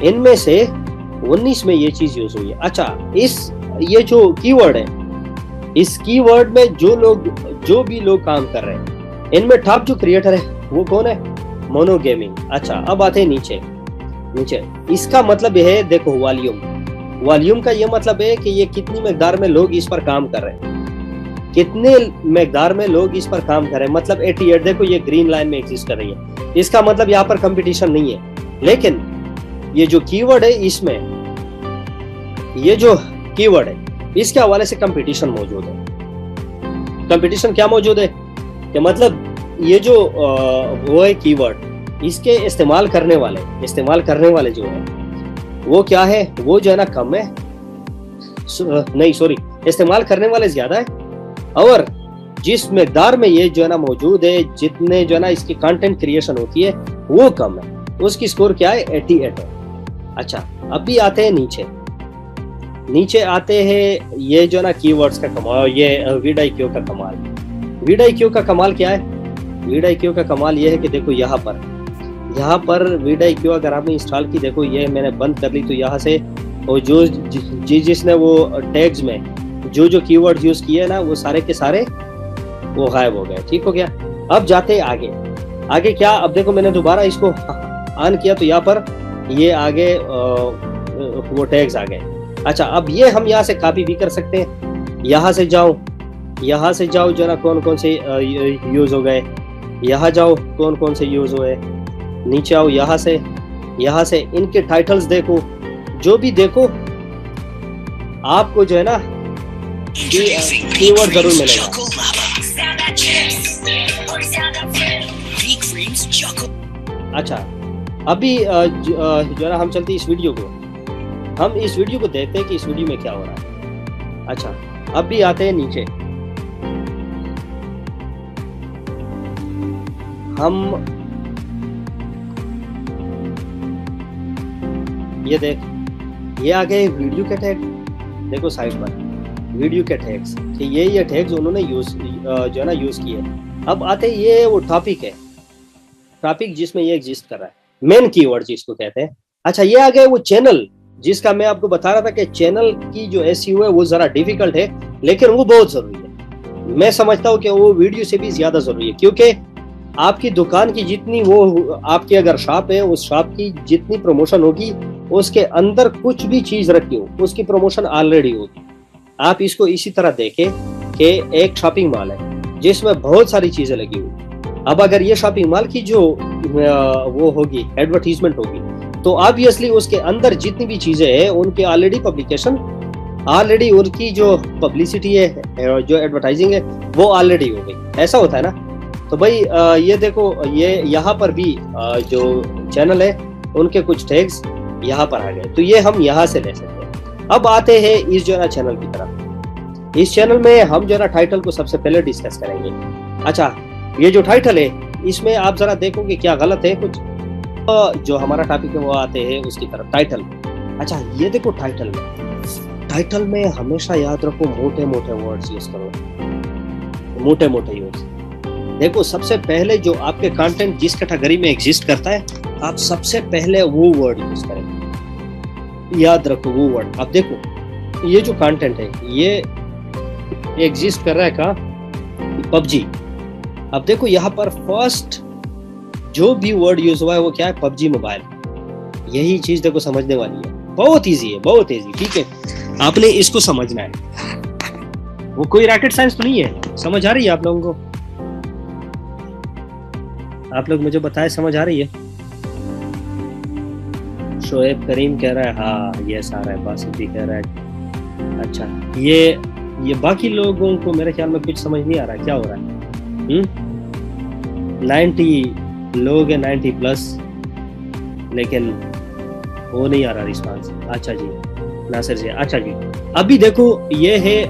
इनमें से 19 में ये चीज यूज हुई है। अच्छा, ये जो कीवर्ड है इस कीवर्ड में जो भी लोग काम कर रहे हैं इनमें टॉप जो क्रिएटर है वो कौन है? Mono gaming. अच्छा, अब आते हैं नीचे। इसका मतलब यह है, देखो वॉल्यूम का ये मतलब है कि ये कितनी मकदार में लोग इस पर काम कर रहे हैं, कितने मकदार में लोग इस पर काम कर रहे हैं, मतलब 88। देखो ये ग्रीन लाइन में एग्जिस्ट कर रही है, इसका मतलब यहाँ पर कंपटीशन नहीं है। लेकिन ये जो कीवर्ड है इसमें ये जो कीवर्ड है इसके हवाले से कंपटीशन मौजूद है। कंपटीशन क्या मौजूद है कि मतलब ये जो वो है कीवर्ड इसके इस्तेमाल करने वाले जो है वो क्या है, वो जो है ना कम है, नहीं सॉरी, इस्तेमाल करने वाले ज्यादा है, और जिस मकदार में ये जो है ना मौजूद है, जितने जो है ना इसकी कंटेंट क्रिएशन होती है वो कम है, उसकी स्कोर क्या है 88 है। अच्छा, अभी आते हैं नीचे आते हैं ये जो है ना कीवर्ड्स का कमाल, ये वीडियो का कमाल। वीडियो का कमाल क्या है? वीडियो का कमाल ये है कि देखो यहाँ पर वीडियो अगर आपने इंस्टॉल की, देखो ये मैंने बंद कर ली तो यहाँ से और जिसने वो टैग्स में जो कीवर्ड यूज किए ना वो सारे के सारे वो गायब हो गए। ठीक हो गया। अब जाते हैं आगे क्या? अब देखो मैंने दोबारा इसको ऑन किया तो यहाँ पर ये आगे वो टैग्स आ गए। अच्छा, अब ये हम यहाँ से कॉपी भी कर सकते हैं। यहाँ से जाओ जो ना कौन से यूज हो गए, यहाँ जाओ कौन से यूज हुए, नीचे आओ यहाँ से इनके टाइटल्स देखो, जो भी देखो आपको जो है ना कीवर्ड जरूर मिलेगा। अच्छा, अभी जो ना हम चलते इस वीडियो को देखते हैं कि इस वीडियो में क्या हो रहा है। अच्छा, अब भी आते हैं नीचे। हम ये देख ये आ गए वीडियो के टैग, देखो साइड पर वीडियो के टैग्स, कि ये टैग्स उन्होंने यूज जो है ना यूज किए। अब आते ये वो टॉपिक है, टॉपिक जिसमें ये एग्जिस्ट कर रहा है, मेन कीवर्ड जिसको कहते हैं। अच्छा, ये आ गए वो चैनल, जिसका मैं आपको बता रहा था कि चैनल की जो एसईओ है वो जरा डिफिकल्ट है, लेकिन वो बहुत जरूरी है। मैं समझता हूँ कि वो वीडियो से भी ज्यादा जरूरी है, क्योंकि आपकी दुकान की जितनी वो आपकी अगर शॉप है, उस शॉप की जितनी प्रमोशन होगी, उसके अंदर कुछ भी चीज रखी हो उसकी प्रमोशन ऑलरेडी होगी। आप इसको इसी तरह देखें कि एक शॉपिंग मॉल है जिसमें बहुत सारी चीजें लगी हुई। अब अगर ये शॉपिंग मॉल की जो वो होगी एडवर्टीजमेंट होगी, तो ऑब्वियसली उसके अंदर जितनी भी चीजें हैं उनकी ऑलरेडी पब्लिकेशन, ऑलरेडी उनकी जो पब्लिसिटी है, जो एडवर्टाइजिंग है, वो ऑलरेडी हो गई। ऐसा होता है ना। तो भाई ये देखो, ये यहाँ पर भी जो चैनल है उनके कुछ टैग्स यहाँ पर आ गए, तो ये हम यहाँ से ले सकते हैं। अब आते हैं इस जो है ना चैनल की तरफ। इस चैनल में हम जो है ना टाइटल को सबसे पहले डिस्कस करेंगे। अच्छा, ये जो टाइटल है इसमें आप जरा देखोगे क्या गलत है कुछ, तो जो हमारा टॉपिक है वो आते हैं उसकी तरफ, टाइटल। अच्छा, ये देखो टाइटल में हमेशा याद रखो मोटे मोटे वर्ड्स यूज करो, मोटे मोटे यूज। देखो, सबसे पहले जो आपके कंटेंट जिस कैटेगरी में एग्जिस्ट करता है, आप सबसे पहले वो वर्ड यूज करेंगे, याद रखो वो वर्ड। अब देखो, ये जो कंटेंट है ये एग्जिस्ट कर रहा है का पबजी। अब देखो यहाँ पर फर्स्ट जो भी वर्ड यूज हुआ है वो क्या है, पबजी मोबाइल। यही चीज देखो समझने वाली है, बहुत इजी है, बहुत इजी। ठीक है, आपने इसको समझना है, वो कोई रॉकेट साइंस तो नहीं है। समझ आ रही है आप लोगों को? आप लोग मुझे बताएं, समझ आ रही है? शोएब करीम कह रहा है हाँ ये सारा है, बासित भी कह रहा है। अच्छा, ये बाकी लोगों को मेरे ख्याल में कुछ समझ नहीं आ रहा क्या हो रहा है। 90 लोग हैं, 90 प्लस, लेकिन वो नहीं आ रहा रिस्पांस। अच्छा जी, नासिर जी, अच्छा जी। अभी देखो, ये है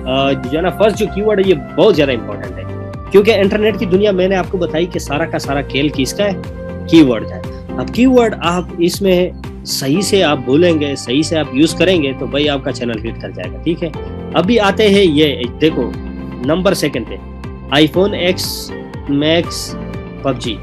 जो ना फर्स्ट जो कीवर्ड है ये बहुत ज्यादा इंपॉर्टेंट है, क्योंकि इंटरनेट की दुनिया मैंने आपको बताई कि सारा का सारा खेल किसका है, कीवर्ड का है। अब कीवर्ड आप इसमें सही से आप बोलेंगे, सही से आप यूज करेंगे तो भाई आपका चैनल हिट कर जाएगा। ठीक है, अभी आते हैं ये देखो नंबर सेकंड पे, आईफोन X मैक्स पबजी।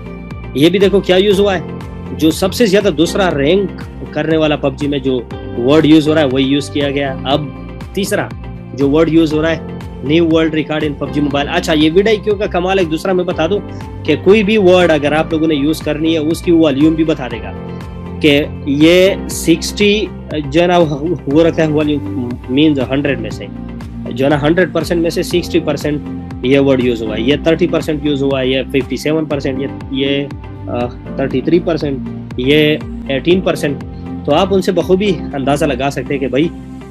ये भी देखो क्या यूज हुआ है, जो सबसे ज्यादा दूसरा रैंक करने वाला पबजी में जो वर्ड यूज हो रहा है वही यूज किया गया। अब तीसरा जो वर्ड यूज हो रहा है, new world record in PUBG mobile. अच्छा, ये वीडियो का कमाल एक दूसरा मैं बता दूं कि कोई भी वर्ड अगर आप लोगों ने यूज करनी है उसकी वॉल्यूम भी बता देगा कि ये 60 जो है ना वो रखता है वॉल्यूम, मीन्स 100 में से जो है ना 100% में से 60% ये वर्ड यूज हुआ है, ये 30% यूज हुआ है, ये 57%, ये 33%, ये 18%। तो आप उनसे बखूबी अंदाजा लगा सकते हैं कि भाई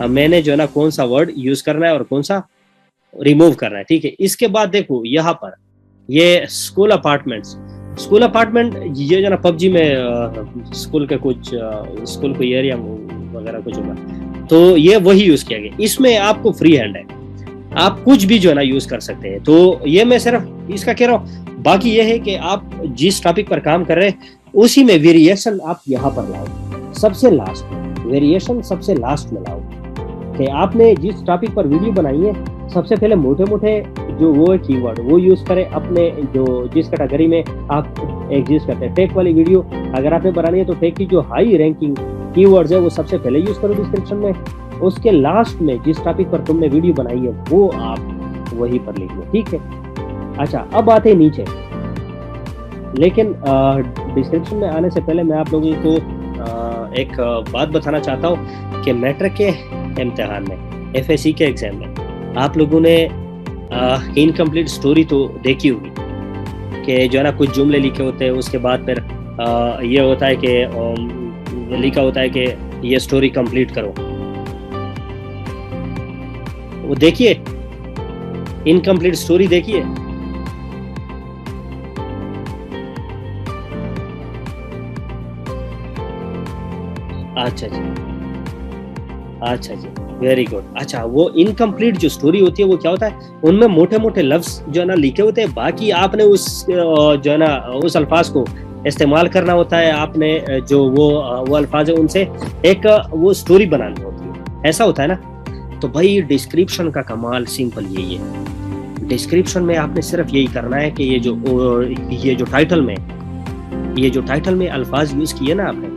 मैंने जो है ना कौन सा वर्ड यूज करना है और कौन सा रिमूव करना है। ठीक है, इसके बाद देखो यहाँ पर ये स्कूल अपार्टमेंट, ये जो ना पबजी में स्कूल के कुछ स्कूल को एरिया वगैरह कुछ होगा, तो ये वही यूज किया गया। इसमें आपको फ्री हैंड है, आप कुछ भी जो है ना यूज कर सकते हैं। तो ये मैं सिर्फ इसका कह रहा हूँ, बाकी ये है कि आप जिस टॉपिक पर काम कर रहे हैं उसी में वेरिएशन आप यहाँ पर लाओ, सबसे लास्ट में वेरिएशन सबसे लास्ट में लाओ, कि आपने जिस टॉपिक पर वीडियो बनाई है सबसे पहले मोटे मोटे जो वो कीवर्ड वो यूज करें अपने जो जिस कैटेगरी में आप एग्जिस्ट करते हैं। टेक वाली वीडियो अगर आपने बनानी है तो टेक की जो हाई रैंकिंग कीवर्ड्स है वो सबसे पहले यूज करो डिस्क्रिप्शन में, उसके लास्ट में जिस टॉपिक पर तुमने वीडियो बनाई है वो आप वहीं पर लिख लो। ठीक है, अच्छा अब आते हैं नीचे, लेकिन डिस्क्रिप्शन में आने से पहले मैं आप लोगों को एक बात बताना चाहता हूँ कि मैट्रिक के इम्तिहान में, FSC के एग्जाम में आप लोगों ने इनकम्प्लीट स्टोरी तो देखी होगी कि जो है ना कुछ जुमले लिखे होते हैं, उसके बाद फिर ये होता है कि लिखा होता है कि ये स्टोरी कंप्लीट करो। वो देखिए, इनकम्प्लीट स्टोरी देखिए। अच्छा जी, वेरी गुड। अच्छा, वो इनकम्प्लीट जो स्टोरी होती है वो क्या होता है, उनमें मोटे मोटे लफ्ज जो है ना लिखे होते हैं, बाकी आपने उस जो है ना उस अल्फाज को इस्तेमाल करना होता है, आपने जो वो अल्फाज है उनसे एक वो स्टोरी बनानी होती है, ऐसा होता है ना। तो भाई डिस्क्रिप्शन का कमाल सिंपल यही है, डिस्क्रिप्शन में आपने सिर्फ यही करना है कि ये जो टाइटल में अल्फाज यूज किए ना आपने,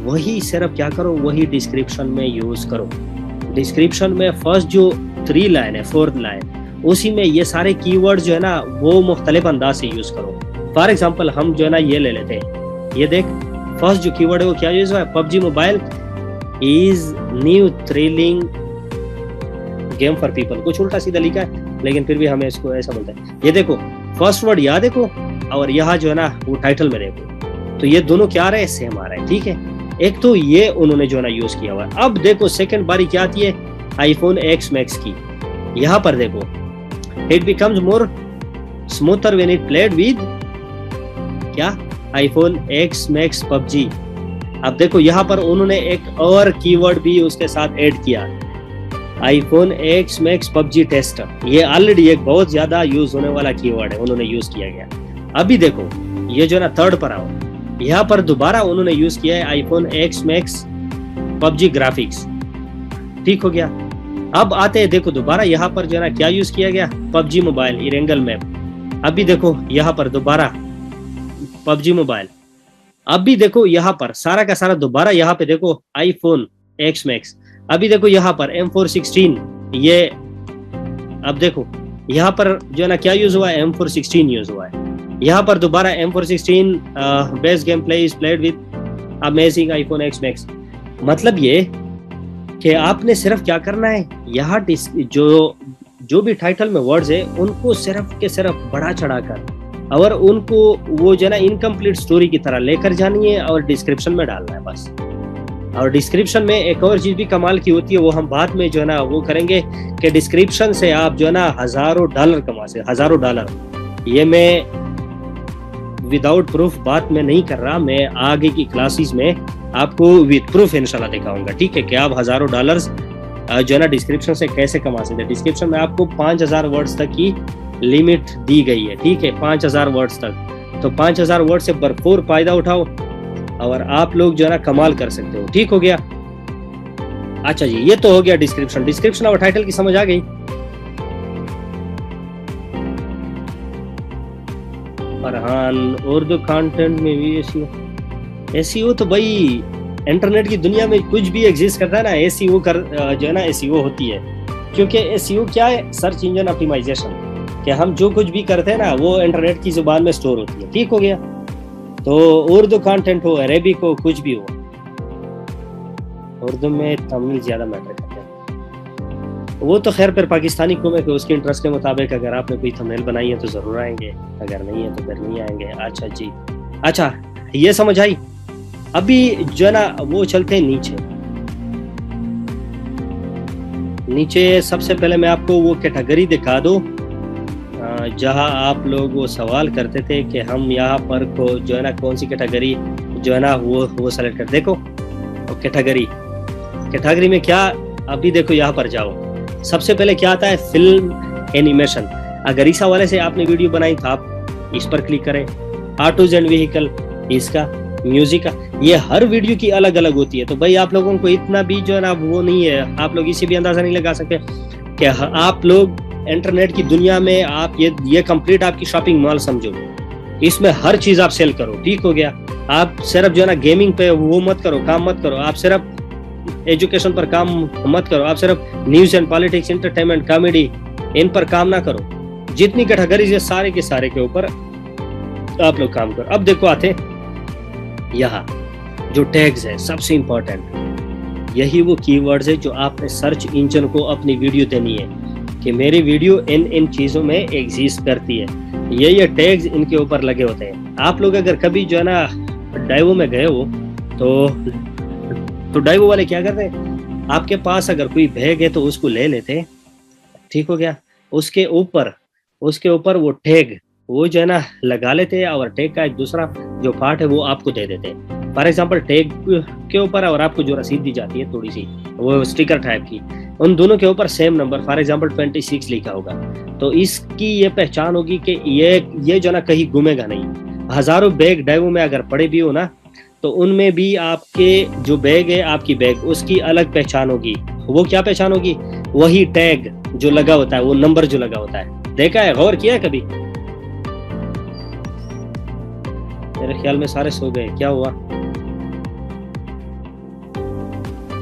वही सिर्फ क्या करो, वही डिस्क्रिप्शन में यूज करो। डिस्क्रिप्शन में फर्स्ट जो 3 लाइन है, 4th लाइन, उसी में ये सारे कीवर्ड जो है ना वो मुख्तलिफ अंदाज से यूज करो। फॉर एग्जाम्पल हम जो है ना ये ले लेते हैं, ये देख फर्स्ट जो कीवर्ड है वो क्या यूज हुआ है, PUBG mobile is new thrilling game for people. कुछ उल्टा सीधा लिखा है लेकिन फिर भी हमें इसको ऐसा बोलते हैं। ये देखो फर्स्ट वर्ड यहाँ देखो और यहाँ जो है ना वो टाइटल में देखो, तो ये दोनों क्या आ रहे हैं, सेम आ रहे हैं, ठीक है। एक तो ये उन्होंने जो है ना यूज किया हुआ है। अब देखो सेकंड बारी क्या आती है, आईफोन X Max की, यहाँ पर देखो it becomes more smoother when it played with क्या, आईफोन X Max PUBG। अब देखो यहाँ पर उन्होंने एक और कीवर्ड भी उसके साथ ऐड किया, iPhone X Max PUBG tester. ये ऑलरेडी एक बहुत ज्यादा यूज होने वाला कीवर्ड है, उन्होंने यूज किया गया। अभी देखो ये जो ना थर्ड पर आओ, यहाँ पर दोबारा उन्होंने यूज किया है iPhone X Max PUBG graphics, ठीक हो गया। अब आते हैं देखो दोबारा यहाँ पर जो है ना क्या यूज किया गया, PUBG मोबाइल इरेंगल मैप। अभी देखो यहाँ पर दोबारा PUBG मोबाइल। अभी देखो यहाँ पर सारा का सारा दोबारा यहाँ पे देखो आईफोन X Max। अभी देखो यहाँ पर M416, ये अब देखो यहाँ पर जो है ना क्या यूज हुआ है, M416 यूज हुआ है। यहाँ पर दोबारा M416 best game play is played with amazing iPhone X Max। मतलब ये कि आपने सिर्फ क्या करना है, यहाँ जो भी टाइटल में वर्ड्स है उनको सिर्फ के सिर्फ बढ़ा चढ़ाकर और उनको वो जो है ना इनकम्प्लीट स्टोरी की तरह लेकर जानी है और डिस्क्रिप्शन में डालना है बस। और डिस्क्रिप्शन में एक और चीज भी कमाल की होती है, वो हम बाद में जो है ना वो करेंगे कि डिस्क्रिप्शन से आप जो है ना $1000 कमा सकते, $1000। ये मैं विदाउट प्रूफ बात मैं नहीं कर रहा, मैं आगे की क्लासेस में आपको विद प्रूफ इंशाल्लाह दिखाऊंगा, ठीक है, कि आप $1000 जो है ना डिस्क्रिप्शन से कैसे कमा सकते हैं। डिस्क्रिप्शन में आपको 5000 वर्ड्स तक की लिमिट दी गई है, ठीक है, 5000 वर्ड्स तक। तो 5000 वर्ड से भरपूर फायदा उठाओ और आप लोग जो है ना कमाल कर सकते हो, ठीक हो गया। अच्छा जी, ये तो हो गया डिस्क्रिप्शन और टाइटल की समझ आ गई। फरहान उर्दू कंटेंट में भी एसईओ तो भाई इंटरनेट की दुनिया में कुछ भी एग्जिस्ट करता है ना, एसईओ कर जो है ना एसईओ होती है। क्योंकि एसईओ क्या है, सर्च इंजन ऑप्टिमाइजेशन, कि हम जो कुछ भी करते हैं ना वो इंटरनेट की जुबान में स्टोर होती है, ठीक हो गया। तो उर्दू कंटेंट हो, अरेबिक हो, कुछ भी हो, उर्दू में तमिल ज्यादा मैटर करते हैं। वो तो खैर फिर पाकिस्तानी को में उसके इंटरेस्ट के मुताबिक अगर आपने कोई थंबनेल बनाई है तो जरूर आएंगे, अगर नहीं है तो फिर नहीं आएंगे। अच्छा जी, अच्छा ये समझ आई। अभी जो है ना वो चलते हैं नीचे सबसे पहले मैं आपको वो कैटेगरी दिखा दूं जहां आप लोग वो सवाल करते थे कि हम यहाँ पर को जो है ना कौन सी कैटेगरी जो है ना वो सेलेक्ट कर। देखो कैटेगरी में क्या, अभी देखो यहाँ पर जाओ, सबसे पहले क्या आता है, फिल्म एनिमेशन। अगर इस हवाले से आपने वीडियो बनाई तो आप इस पर क्लिक करें। ऑटोज एंड व्हीकल, इसका म्यूजिक का, ये हर वीडियो की अलग अलग होती है। तो भाई आप लोगों को इतना भी जो है ना वो नहीं है, आप लोग इसे भी अंदाजा नहीं लगा सकते कि आप लोग इंटरनेट की दुनिया में आप ये कंप्लीट आपकी शॉपिंग मॉल समझो, इसमें हर चीज आप सेल करो, ठीक हो गया। आप सिर्फ जो है ना गेमिंग पे वो मत करो, काम मत करो, आप सिर्फ एजुकेशन पर काम मत करो, आप सिर्फ news and politics, entertainment, comedy, इन पर काम ना करो। जितनी कैटेगरीज है सारे के सारे के ऊपर आप लोग काम करो। अब देखो आते यहाँ जो टैग्स है, सबसे इंपॉर्टेंट यही वो कीवर्ड्स है जो आपने सर्च इंजन को अपनी वीडियो देनी है कि मेरी वीडियो इन चीजों में एग्जिस्ट करती है। ये टैग्स इनके ऊपर लगे होते हैं। आप लोग अगर कभी जो है ना डाइवो में गए हो तो डाइवो वाले क्या करते हैं, आपके पास अगर कोई बैग है तो उसको ले लेते, ठीक हो गया। उसके ऊपर वो टैग वो जो है ना लगा लेते हैं और टैग का एक दूसरा जो पार्ट है वो आपको दे देते हैं। फॉर एग्जांपल टैग के ऊपर और आपको जो रसीद दी जाती है थोड़ी सी वो स्टिकर टाइप की, उन दोनों के ऊपर सेम नंबर फॉर एग्जांपल 26 लिखा होगा। तो इसकी ये पहचान होगी कि ये जो ना कहीं घूमेगा नहीं। हजारों बैग डेवो में अगर पड़े भी हो ना, तो उनमें भी आपके जो बैग है, आपकी बैग, उसकी अलग पहचान होगी। वो क्या पहचान होगी? वही टैग जो लगा होता है, वो नंबर जो लगा होता है। देखा है, गौर किया है कभी? मेरे ख्याल में सारे सो गए, क्या हुआ?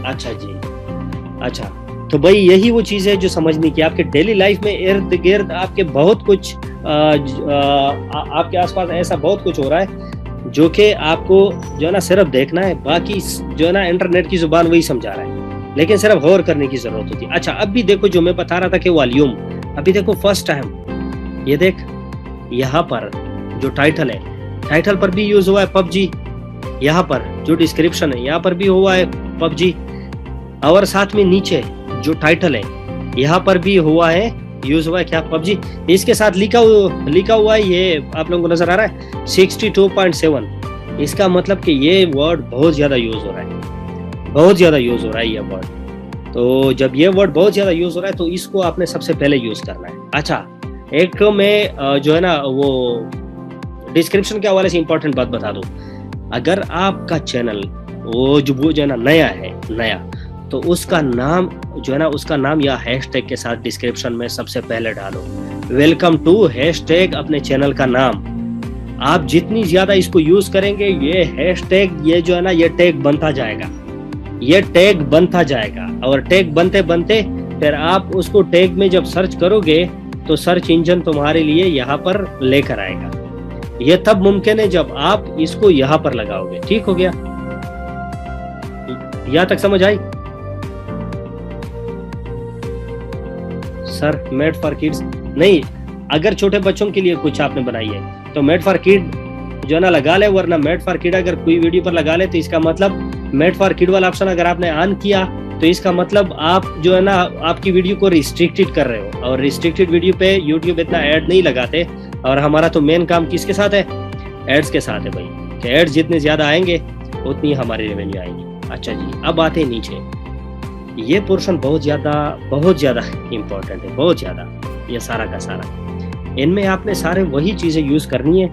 अच्छा जी, अच्छा। तो भाई यही वो चीज है जो समझनी की। आपके डेली लाइफ में इर्द गिर्द आपके बहुत कुछ आपके आसपास ऐसा बहुत कुछ हो रहा है जो कि आपको जो है ना सिर्फ देखना है, बाकी जो है ना इंटरनेट की जुबान वही समझा रहा है, लेकिन सिर्फ गौर करने की जरूरत होती है। अच्छा, अब भी देखो जो मैं बता रहा था कि वॉल्यूम, अभी देखो फर्स्ट टाइम ये देख, यहाँ पर जो टाइटल है, टाइटल पर भी यूज हुआ है पबजी, यहाँ पर जो डिस्क्रिप्शन है यहाँ पर भी हुआ है पबजी, और साथ में नीचे जो टाइटल है यहाँ पर भी हुआ है, यूज हुआ है क्या? पबजी। इसके साथ लिखा हुआ है, ये आप लोगों को नजर आ रहा है 62.7। इसका मतलब कि ये वर्ड बहुत ज्यादा यूज हो रहा है, बहुत ज्यादा यूज हो रहा है ये वर्ड। तो जब ये वर्ड बहुत ज्यादा यूज हो रहा है तो इसको आपने सबसे पहले यूज करना है। अच्छा, एक मैं जो है ना वो डिस्क्रिप्शन के हवाले से इंपॉर्टेंट बात बता दूं। अगर आपका चैनल वो जो है ना नया है, नया, तो उसका नाम जो है ना, उसका नाम या हैशटैग के साथ डिस्क्रिप्शन में सबसे पहले डालो वेलकम टू, हैशटैग अपने चैनल का नाम। आप जितनी ज्यादा इसको यूज करेंगे, ये हैशटैग, ये जो है ना, ये टैग बनता जाएगा, ये टैग बनता जाएगा। और टैग बनते बनते फिर आप उसको टैग में जब सर्च करोगे तो सर्च इंजन तुम्हारे लिए यहाँ पर लेकर आएगा। ये तब मुमकिन है जब आप इसको यहाँ पर लगाओगे। ठीक हो गया? यहाँ तक समझ आई? सर मेड फॉर किड्स नहीं, अगर छोटे बच्चों के लिए कुछ आपने बनाई है तो मेड फॉर किड जो है ना लगा ले, वरना मेड फॉर किड अगर कोई वीडियो पर लगा ले तो इसका मतलब मेड फॉर किड वाला ऑप्शन अगर आपने ऑन किया तो इसका मतलब आप जो है ना आपकी वीडियो को रिस्ट्रिक्टेड कर रहे हो। और रिस्ट्रिक्टेड वीडियो पे यूट्यूब इतना ऐड नहीं लगाते, और हमारा तो मेन काम किसके साथ है? एड्स के साथ है भाई, कि एड्स जितने ज्यादा आएंगे उतनी हमारी रेवेन्यू आएंगी। अच्छा जी, अब आते हैं नीचे। ये पोर्शन बहुत ज्यादा इम्पोर्टेंट है, बहुत ज्यादा, ये सारा का सारा। इनमें आपने सारे वही चीजें यूज करनी है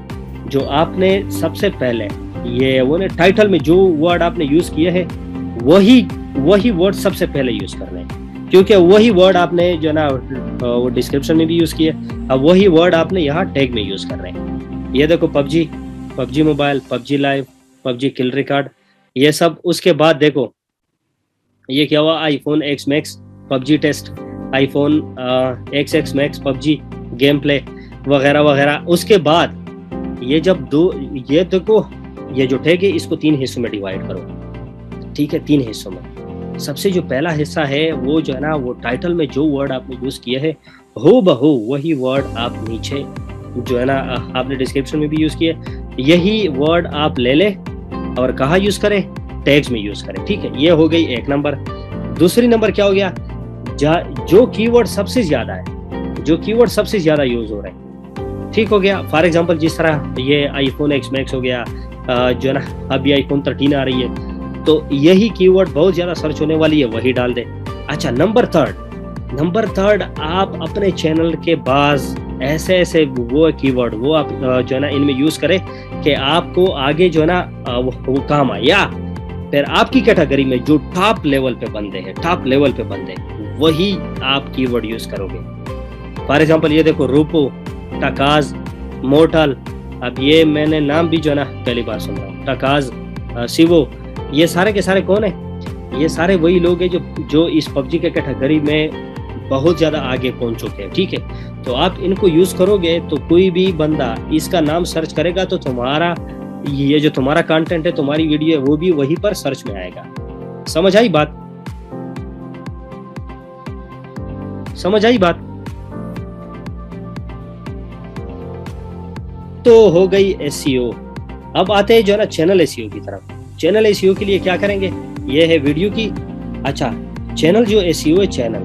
जो आपने सबसे पहले ये वो टाइटल में जो वर्ड आपने यूज किए हैं वही वर्ड सबसे पहले यूज करने हैं, क्योंकि वही वर्ड आपने जो ना वो डिस्क्रिप्शन में भी यूज किए, अब वही वर्ड आपने यहाँ टैग में यूज कर रहे हैं। ये देखो PUBG mobile, PUBG live, PUBG kill record, ये सब। उसके बाद देखो ये क्या हुआ, iPhone X Max PUBG test, iPhone X Max PUBG game play वगैरह वगैरह। उसके बाद ये जब ये देखो, ये जो टैग है इसको 3 हिस्सों में डिवाइड करो। ठीक है, 3 हिस्सों में। सबसे जो पहला हिस्सा है वो जो है ना, वो टाइटल में जो वर्ड आपने यूज किया है हो बहू वही वर्ड आप नीचे जो है ना आपने डिस्क्रिप्शन में भी यूज किया, यही वर्ड आप ले ले और कहाँ यूज करें? टैग्स में यूज करें। ठीक है, ये हो गई एक नंबर। दूसरी नंबर क्या हो गया? जो कीवर्ड सबसे ज्यादा है, जो कीवर्ड सबसे ज्यादा यूज हो रहे हैं। ठीक हो गया? फॉर एग्जांपल जिस तरह ये आईफोन एक्स मैक्स हो गया, जो है ना अभी आईफोन 13 आ रही है, तो यही कीवर्ड बहुत ज्यादा सर्च होने वाली है, वही डाल दे। अच्छा, नंबर थर्ड आप अपने चैनल के बाज ऐसे वो कीवर्ड वो आप जो है ना इनमें यूज करें कि आपको आगे जो है ना वो काम आए, या फिर आपकी कैटेगरी में जो टॉप लेवल पे बंदे हैं वही आप कीवर्ड यूज करोगे। फॉर एग्जांपल ये देखो, रूपो, टकाज, मोटल, अब ये मैंने नाम भी जो है ना पहली बार सुन रहा हूँ, टकाज, सिवो, ये सारे के सारे कौन है? ये सारे वही लोग हैं जो इस पबजी के कैटेगरी में बहुत ज्यादा आगे पहुंच चुके हैं। ठीक है, तो आप इनको यूज करोगे तो कोई भी बंदा इसका नाम सर्च करेगा तो तुम्हारा ये जो तुम्हारा कंटेंट है, तुम्हारी वीडियो है, वो भी वहीं पर सर्च में आएगा। समझ आई बात? तो हो गई एसईओ। अब आते हैं जो है ना चैनल एसईओ की तरफ। चैनल एसईओ के लिए क्या करेंगे? ये है वीडियो की। अच्छा, चैनल जो एसईओ है चैनल,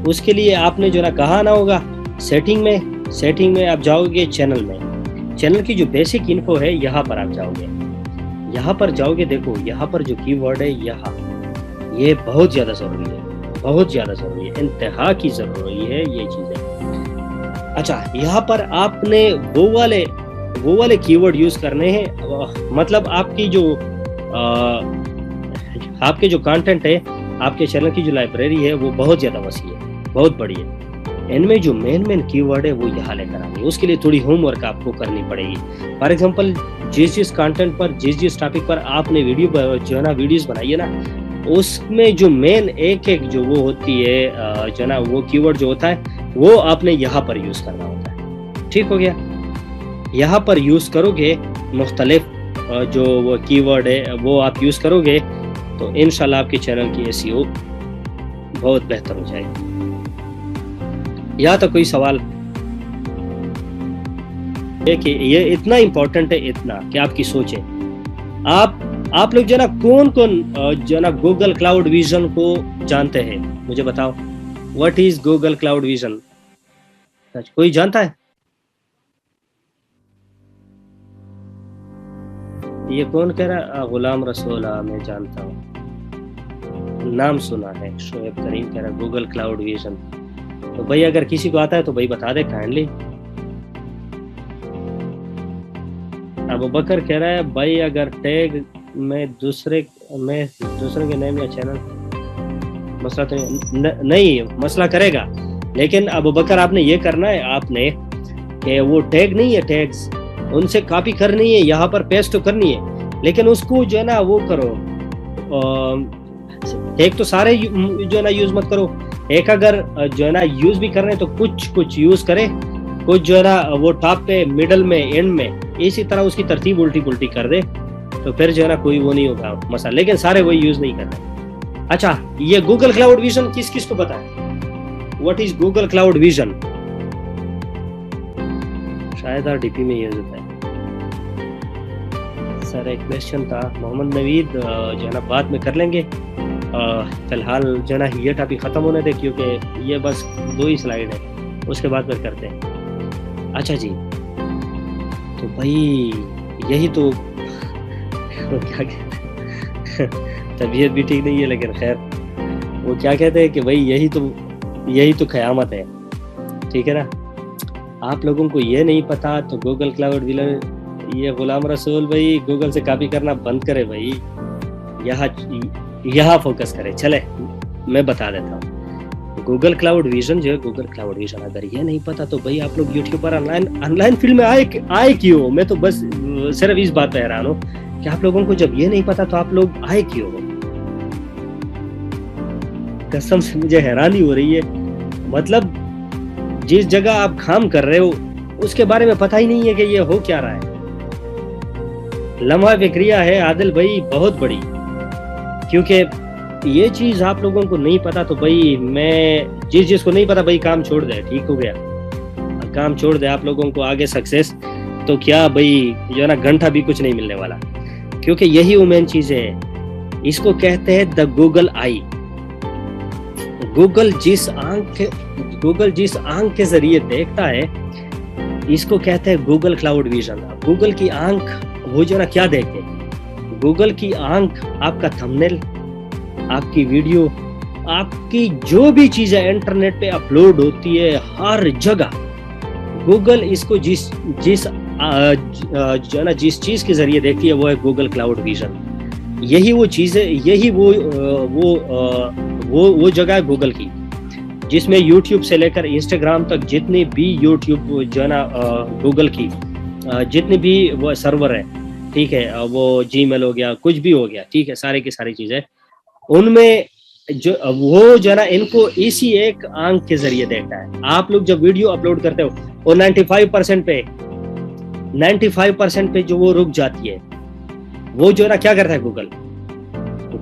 उसके लिए आपने जो ना कहाँ आना होगा? सेटिंग में आप जाओगे, चैनल की जो बेसिक इन्फो है यहाँ पर आप जाओगे। देखो यहाँ पर जो कीवर्ड है यहाँ, ये बहुत ज्यादा जरूरी है, इंतहा की जरूरी है ये चीजें। अच्छा, यहाँ पर आपने वो वाले वो वाले कीवर्ड यूज करने हैं। मतलब आपके जो कंटेंट है, आपके चैनल की जो लाइब्रेरी है वो बहुत ज्यादा वसी है, बहुत बड़ी है। इनमें जो मेन कीवर्ड है वो यहाँ लेकर आनी है। उसके लिए थोड़ी होमवर्क आपको करनी पड़ेगी। फॉर एग्जांपल, जिस कंटेंट पर, जिस टॉपिक पर आपने वीडियोस बनाई है ना, उसमें जो मेन एक जो वो होती है जो ना वो कीवर्ड जो होता है वो आपने यहाँ पर यूज करना होता है। ठीक हो गया? यहाँ पर यूज करोगे मुख्तलिफ जो वो कीवर्ड है वो आप यूज करोगे तो इंशाल्लाह आपके चैनल की एसईओ बहुत बेहतर हो जाएगी। यहाँ तक कोई सवाल? देखिए, ये इतना इम्पोर्टेंट है, इतना कि आपकी सोच है। आप लोग जो ना कौन जो ना गूगल क्लाउड विजन को जानते हैं, मुझे बताओ। What is Google cloud vision? कोई जानता है? ये कौन कह रहा? गुलाम रसूल, मैं जानता हूँ, नाम सुना है। शोएब करीम कह रहा गूगल क्लाउड विजन। तो भाई अगर किसी को आता है तो भाई बता दे काइंडली। अबू बकर कह रहा है भाई अगर टैग में दूसरे के नेम या चैनल मसला तो नहीं मसला करेगा, लेकिन अबू बकर आपने ये करना है, आपने कि वो टैग नहीं है, टैग्स उनसे कॉपी करनी है, यहाँ पर पेस्ट तो करनी है, लेकिन उसको जो है ना वो करो, टैग तो सारे जो है ना यूज मत करो। एक अगर जो है ना यूज भी कर रहे हैं तो कुछ यूज करे, कुछ जो है ना वो टॉप पे, मिडल में, एंड में, इसी तरह उसकी तरतीब उल्टी पुल्टी कर दे तो फिर जो है ना कोई वो नहीं होगा मसला, लेकिन सारे वही यूज नहीं कर रहे। अच्छा, ये गूगल क्लाउड विजन किस किस को पता है? What is Google cloud vision? शायद RDP में यूज होता है। सर एक क्वेश्चन था, मोहम्मद नवीद जो है ना बाद में कर लेंगे, फिलहाल जो है ना ये टॉपिक खत्म होने दे, क्योंकि ये बस 2 ही स्लाइड है, उसके बाद फिर करते हैं। अच्छा जी, तो भाई यही तो क्या कहते हैं, तबीयत भी ठीक नहीं है, लेकिन खैर वो क्या कहते हैं कि भाई यही तो क़यामत है। ठीक है ना? आप लोगों को ये नहीं पता तो गूगल क्लाउड विजन, ये गुलाम रसूल भाई गूगल से कॉपी करना बंद करे भाई, यहाँ फोकस करे। चले मैं बता देता हूँ गूगल क्लाउड विजन जो है, गूगल क्लाउड विजन अगर ये नहीं पता तो भाई आप लोग यूट्यूब पर ऑनलाइन फील्ड में आए क्यों? मैं तो बस सिर्फ इस बात पर हैरान हूँ कि आप लोगों को जब ये नहीं पता तो आप लोग आए क्यों? कसम से मुझे हैरानी हो रही है। मतलब जिस जगह आप काम कर रहे हो उसके बारे में पता ही नहीं है कि ये हो क्या रहा है। लम्हा फिक्रिया है आदिल भाई बहुत बड़ी, क्योंकि ये चीज आप लोगों को नहीं पता तो भाई मैं जिसको नहीं पता भाई काम छोड़ दे। ठीक हो गया? काम छोड़ दे। आप लोगों को आगे सक्सेस तो क्या भाई जो है ना घंटा भी कुछ नहीं मिलने वाला, क्योंकि यही वो मेन चीज है। इसको कहते हैं द गूगल आई। गूगल जिस आंख के जरिए देखता है इसको कहते हैं गूगल क्लाउड विजन। गूगल की आंख वो जो ना क्या देखते हैं? गूगल की आंख आपका थंबनेल, आपकी वीडियो, आपकी जो भी चीजें इंटरनेट पे अपलोड होती है हर जगह, गूगल इसको जिस चीज के जरिए देखती है वो है गूगल क्लाउड विजन। यही वो चीज है, यही वो जगह है गूगल की, जिसमें यूट्यूब से लेकर इंस्टाग्राम तक जितनी भी यूट्यूब जो है ना गूगल की जितने भी वो सर्वर है, ठीक है, वो जीमेल हो गया, कुछ भी हो गया, ठीक है, सारे की सारी चीजें उनमें जो वो जो है ना इनको इसी एक आंख के जरिए देखता है। आप लोग जब वीडियो अपलोड करते हो और 95% पे जो वो रुक जाती है, वो जो है ना क्या करता है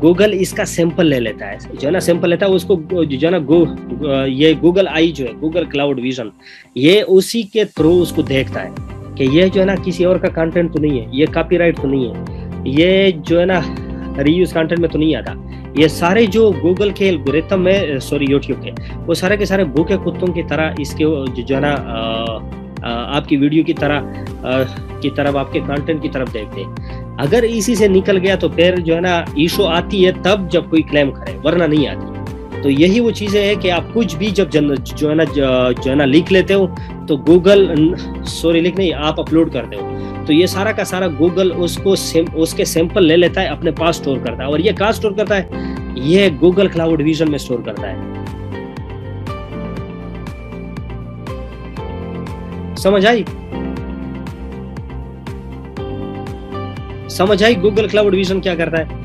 गूगल इसका सैंपल ले लेता है, जो है ना सैंपल लेता है उसको जो है ना ये गूगल आई जो है, गूगल क्लाउड विजन, ये उसी के थ्रू उसको देखता है कि ये जो है ना किसी और का कंटेंट तो नहीं है, ये कॉपीराइट तो नहीं है, ये जो है ना रीयूज कंटेंट में तो नहीं आता। ये सारे जो गूगल के एल्गोरिथम में, सॉरी यूट्यूब के, वो सारे के सारे भूखे कुत्तों की तरह इसके जो है ना आपकी वीडियो की तरफ आपके कंटेंट की तरफ देखते हैं। अगर इसी से निकल गया तो फिर जो है ना इशू आती है तब जब कोई क्लेम करे, वरना नहीं आती। तो यही वो चीजें है कि आप कुछ भी जब जो है ना लीक लेते हो तो गूगल सॉरी लिख नहीं, आप अपलोड करते हो तो ये सारा का सारा गूगल उसके सैंपल ले लेता है, अपने पास स्टोर करता है। और ये कहाँ स्टोर करता है? ये गूगल क्लाउड विजन में स्टोर करता है। समझ आई? समझ आई गूगल क्लाउड विजन क्या करता है?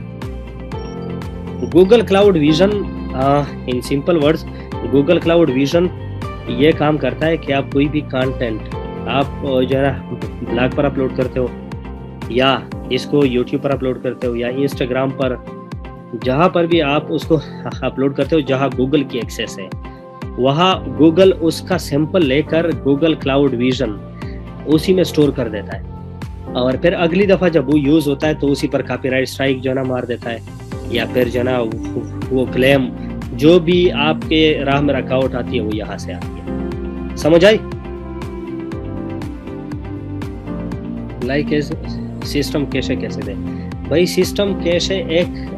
Google cloud vision in simple words, Google cloud vision ये काम करता है कि आप कोई भी कंटेंट आप जो है ना ब्लॉग पर अपलोड करते हो, या इसको यूट्यूब पर अपलोड करते हो, या इंस्टाग्राम पर, जहाँ पर भी आप उसको अपलोड करते हो जहाँ गूगल की एक्सेस है, वहाँ गूगल उसका सैंपल लेकर गूगल क्लाउड विजन उसी में स्टोर कर देता है। और फिर अगली दफ़ा जब वो यूज़ होता है तो उसी पर कॉपीराइट स्ट्राइक जो है ना मार देता है, या फिर जो है ना वो क्लेम जो भी आपके राह में रकावट आती है वो यहाँ से आती है। समझ आई? लाइक सिस्टम कैशे कैसे दे भाई? सिस्टम कैशे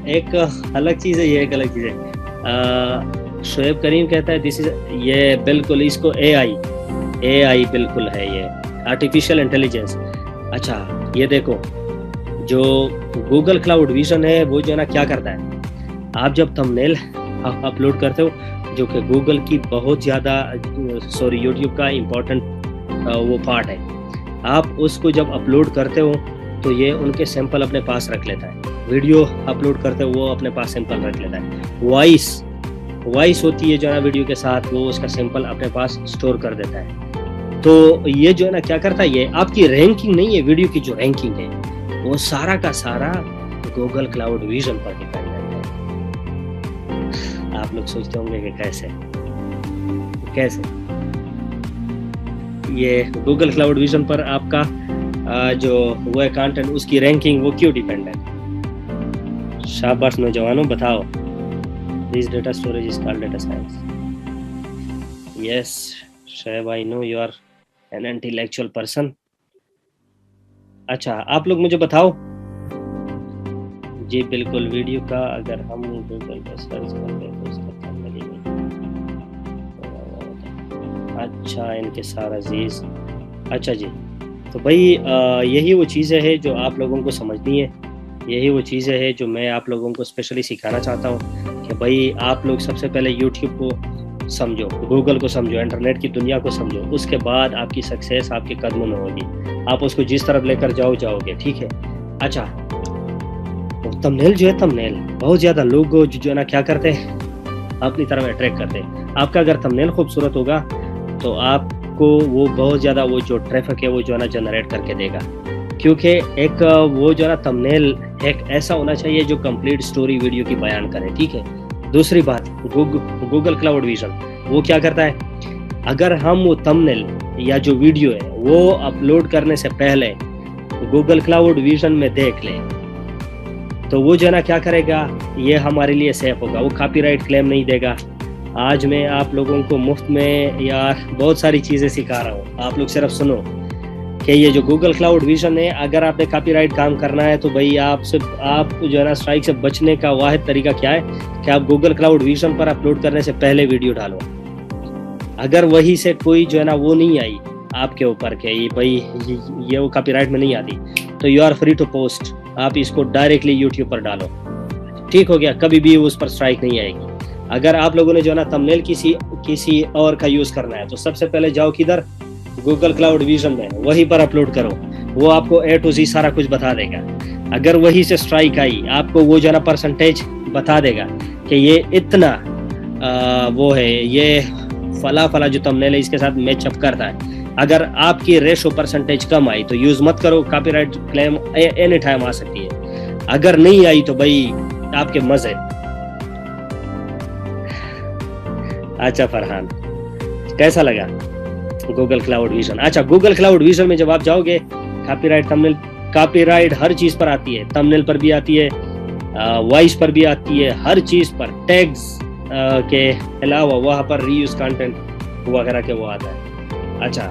एक अलग चीज़ है, ये एक अलग चीज़ है। शोएब करीम कहता है दिस इज, ये बिल्कुल इसको एआई बिल्कुल है, ये आर्टिफिशियल इंटेलिजेंस। अच्छा ये देखो, जो गूगल क्लाउड विजन है वो जो है ना क्या करता है, आप जब थंबनेल अपलोड करते हो, जो कि गूगल की बहुत ज़्यादा यूट्यूब का इम्पोर्टेंट वो पार्ट है, आप उसको जब अपलोड करते हो तो ये उनके सैंपल अपने पास रख लेता है। वीडियो अपलोड करते हो वो अपने पास सैंपल रख लेता है। वॉइस होती है जो है ना वीडियो के साथ, वो उसका सैंपल अपने पास स्टोर कर देता है। तो ये जो है ना क्या करता है, ये आपकी रैंकिंग नहीं है, वीडियो की जो रैंकिंग है वो सारा का सारा गूगल क्लाउड विजन पर डिपेंडेंट है। आप लोग सोचते होंगे कि कैसे ये गूगल क्लाउड विजन पर आपका जो वो है कंटेंट, उसकी रैंकिंग वो क्यों डिपेंड है? शाबाश नौजवानों, बताओ। This data storage is called data science. Yes Shoaib, I know you are an intellectual person. अच्छा आप लोग मुझे बताओ जी। बिल्कुल, वीडियो का अगर हम गूगल पर सर्च करते हैं तो उसका काम मिलेगा। अच्छा इनके सारा अजीज, अच्छा जी। तो भाई यही वो चीज़ें हैं जो आप लोगों को समझनी है, यही वो चीज़ें हैं जो मैं आप लोगों को स्पेशली सिखाना चाहता हूँ कि भाई आप लोग सबसे पहले यूट्यूब को समझो, गूगल को समझो, इंटरनेट की दुनिया को समझो, उसके बाद आपकी सक्सेस आपके कदमों में होगी। आप उसको जिस तरफ लेकर जाओगे, ठीक है। अच्छा थंबनेल जो है, थंबनेल बहुत ज़्यादा लोग जो है ना क्या करते हैं, अपनी तरफ अट्रैक्ट करते हैं। आपका अगर थंबनेल खूबसूरत होगा तो आपको वो बहुत ज़्यादा वो जो ट्रैफिक है वो जो है ना जनरेट करके देगा, क्योंकि एक वो जो है ना थंबनेल एक ऐसा होना चाहिए जो कंप्लीट स्टोरी वीडियो की बयान करे, ठीक है। दूसरी बात, गूगल क्लाउड विजन वो क्या करता है, अगर हम वो थंबनेल या जो वीडियो है वो अपलोड करने से पहले गूगल क्लाउड विजन में देख ले, तो वो जो है ना क्या करेगा, ये हमारे लिए सेफ होगा, वो कॉपीराइट क्लेम नहीं देगा। आज मैं आप लोगों को मुफ्त में यार बहुत सारी चीज़ें सिखा रहा हूँ, आप लोग सिर्फ सुनो कि ये जो गूगल क्लाउड विजन है, अगर आपने कॉपीराइट काम करना है तो भाई आप जो है ना स्ट्राइक से बचने का वाहिद तरीका क्या है कि आप गूगल क्लाउड विजन पर अपलोड करने से पहले वीडियो डालो। अगर वही से कोई जो है ना वो नहीं आई आपके ऊपर के ये भाई ये वो कॉपीराइट में नहीं आती, तो you are free to post, आप इसको डायरेक्टली यूट्यूब पर डालो, ठीक हो गया, कभी भी उस पर स्ट्राइक नहीं आएगी। अगर आप लोगों ने जो है ना थंबनेल किसी और का यूज़ करना है तो सबसे पहले जाओ किधर, गूगल क्लाउड विजन में, वहीं पर अपलोड करो, वो आपको A to Z सारा कुछ बता देगा। अगर वहीं से स्ट्राइक आई, आपको वो जो है ना परसेंटेज बता देगा कि ये इतना वो है, ये फला जो थंबनेल है इसके साथ मैचअप करता है। अगर आपकी रेशो परसेंटेज कम आई तो यूज़ मत करो, कॉपीराइट क्लेम एनी टाइम आ सकती है। अगर नहीं आई तो भाई आपके मजे। अच्छा फरहान, कैसा लगा गूगल क्लाउड विजन? अच्छा गूगल क्लाउड विजन में जब आप जाओगे, कॉपीराइट थंबनेल, कॉपीराइट हर चीज पर आती है, थंबनेल पर भी आती है, वॉइस पर भी आती है, हर चीज पर टैग्स के अलावा वहां पर रीयूज कंटेंट वगैरह के वो आता है। अच्छा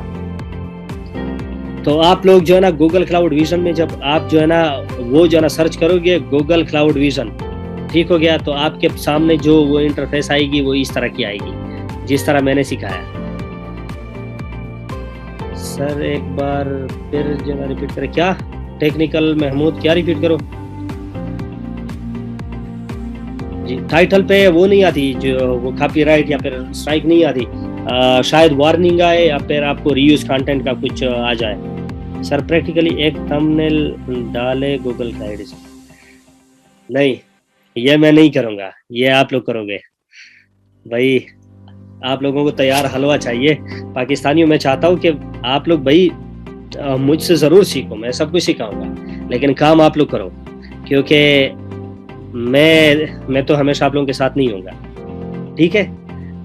तो आप लोग जो है ना गूगल क्लाउड विजन में जब आप जो है ना वो जो है ना सर्च करोगे गूगल क्लाउड विजन, ठीक हो गया, तो आपके सामने जो वो इंटरफेस आएगी वो इस तरह की आएगी जिस तरह मैंने सिखाया। सर एक बार फिर जरा रिपीट करें। क्या टेक्निकल महमूद, क्या रिपीट करो जी। टाइटल पे वो नहीं आती जो वो कॉपीराइट या फिर स्ट्राइक नहीं आती, शायद वार्निंग आए या फिर आपको रीयूज कंटेंट का कुछ आ जाए। सर प्रैक्टिकली एक थंबनेल डाले गूगल का आईडी। नहीं, ये मैं नहीं करूँगा, ये आप लोग करोगे भाई। आप लोगों को तैयार हलवा चाहिए। पाकिस्तानियों में चाहता हूँ कि आप लोग भाई मुझसे ज़रूर सीखो, मैं सब कुछ सिखाऊंगा, लेकिन काम आप लोग करो, क्योंकि मैं तो हमेशा आप लोगों के साथ नहीं होऊंगा। ठीक है,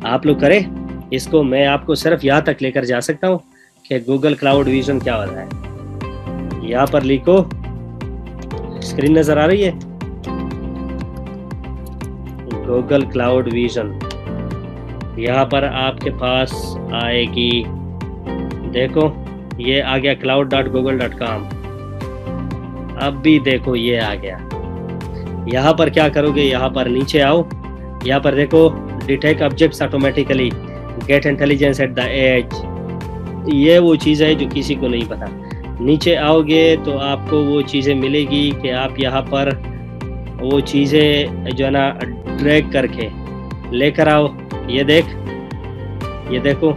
आप लोग करें इसको। मैं आपको सिर्फ यहाँ तक लेकर जा सकता हूँ कि गूगल क्लाउड विजन क्या होता है। यहाँ पर लिखो, स्क्रीन नज़र आ रही है, गूगल क्लाउड विजन। यहाँ पर आपके पास आएगी, देखो ये आ गया cloud.google.com। अब भी देखो ये आ गया। यहाँ पर क्या करोगे, यहाँ पर नीचे आओ, यहाँ पर देखो detect objects automatically, get intelligence at the edge. ये वो चीज़ है जो किसी को नहीं पता। नीचे आओगे तो आपको वो चीज़ें मिलेगी कि आप यहाँ पर वो चीज़ें जो है ना ड्रैग करके लेकर आओ। ये देखो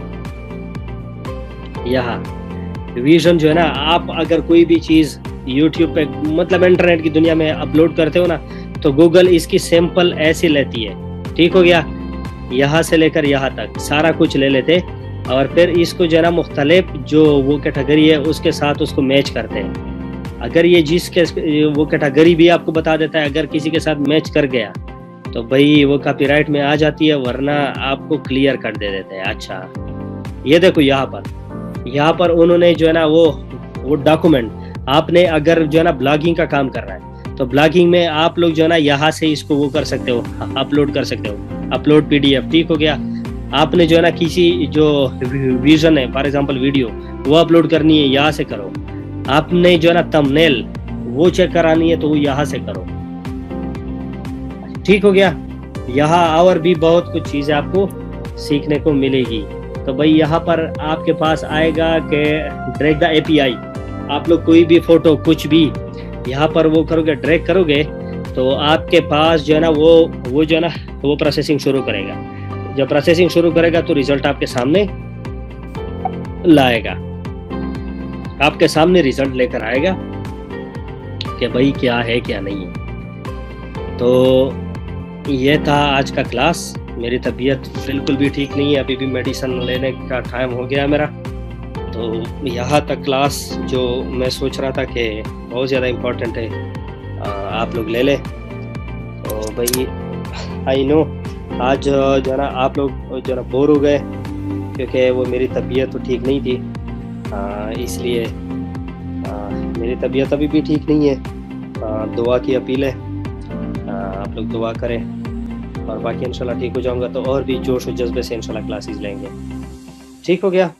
यहाँ विजन जो है ना, आप अगर कोई भी चीज़ YouTube पे मतलब इंटरनेट की दुनिया में अपलोड करते हो ना, तो गूगल इसकी सैंपल ऐसे लेती है। ठीक हो गया, यहाँ से लेकर यहाँ तक सारा कुछ ले लेते और फिर इसको जो है ना मुख्तलिफ जो वो कैटेगरी है उसके साथ उसको मैच करते हैं। अगर ये वो कैटेगरी भी आपको बता देता है, अगर किसी के साथ मैच कर गया तो भाई वो कॉपीराइट में आ जाती है, वरना आपको क्लियर कर दे देते हैं। अच्छा ये देखो यहाँ पर उन्होंने जो है ना वो डॉक्यूमेंट, आपने अगर जो है ना ब्लॉगिंग का काम कर रहा है तो ब्लॉगिंग में आप लोग जो है ना यहाँ से इसको वो कर सकते हो, अपलोड कर सकते हो, अपलोड PDF। ठीक हो गया। आपने जो है ना किसी जो विजन है, फॉर एग्जांपल वीडियो, वो अपलोड करनी है, यहाँ से करो। आपने जो है ना थंबनेल वो चेक करानी है तो वो यहाँ से करो। ठीक हो गया। यहाँ और भी बहुत कुछ चीज़ें आपको सीखने को मिलेगी। तो भाई यहाँ पर आपके पास आएगा कि ड्रैग द API। आप लोग कोई भी फोटो कुछ भी यहाँ पर वो करोगे, ड्रैग करोगे, तो आपके पास जो है ना वो जो है ना वो प्रोसेसिंग शुरू करेगा। जब प्रोसेसिंग शुरू करेगा तो रिजल्ट आपके सामने लाएगा, आपके सामने रिजल्ट लेकर आएगा कि भाई क्या है क्या नहीं है। तो ये था आज का क्लास। मेरी तबीयत बिल्कुल भी ठीक नहीं है, अभी भी मेडिसिन लेने का टाइम हो गया मेरा। तो यहाँ तक क्लास जो मैं सोच रहा था कि बहुत ज़्यादा इम्पोर्टेंट है, आप लोग ले लें। तो भाई आई नो आज जो है ना आप लोग जो है ना बोर हो गए, क्योंकि वो मेरी तबीयत तो ठीक नहीं थी, इसलिए मेरी तबीयत अभी भी ठीक नहीं है। दुआ की अपील है, आप लोग दुआ करें और बाकी इंशाल्लाह ठीक हो जाऊंगा। तो और भी जोश और जज्बे से इंशाल्लाह क्लासेस लेंगे। ठीक हो गया।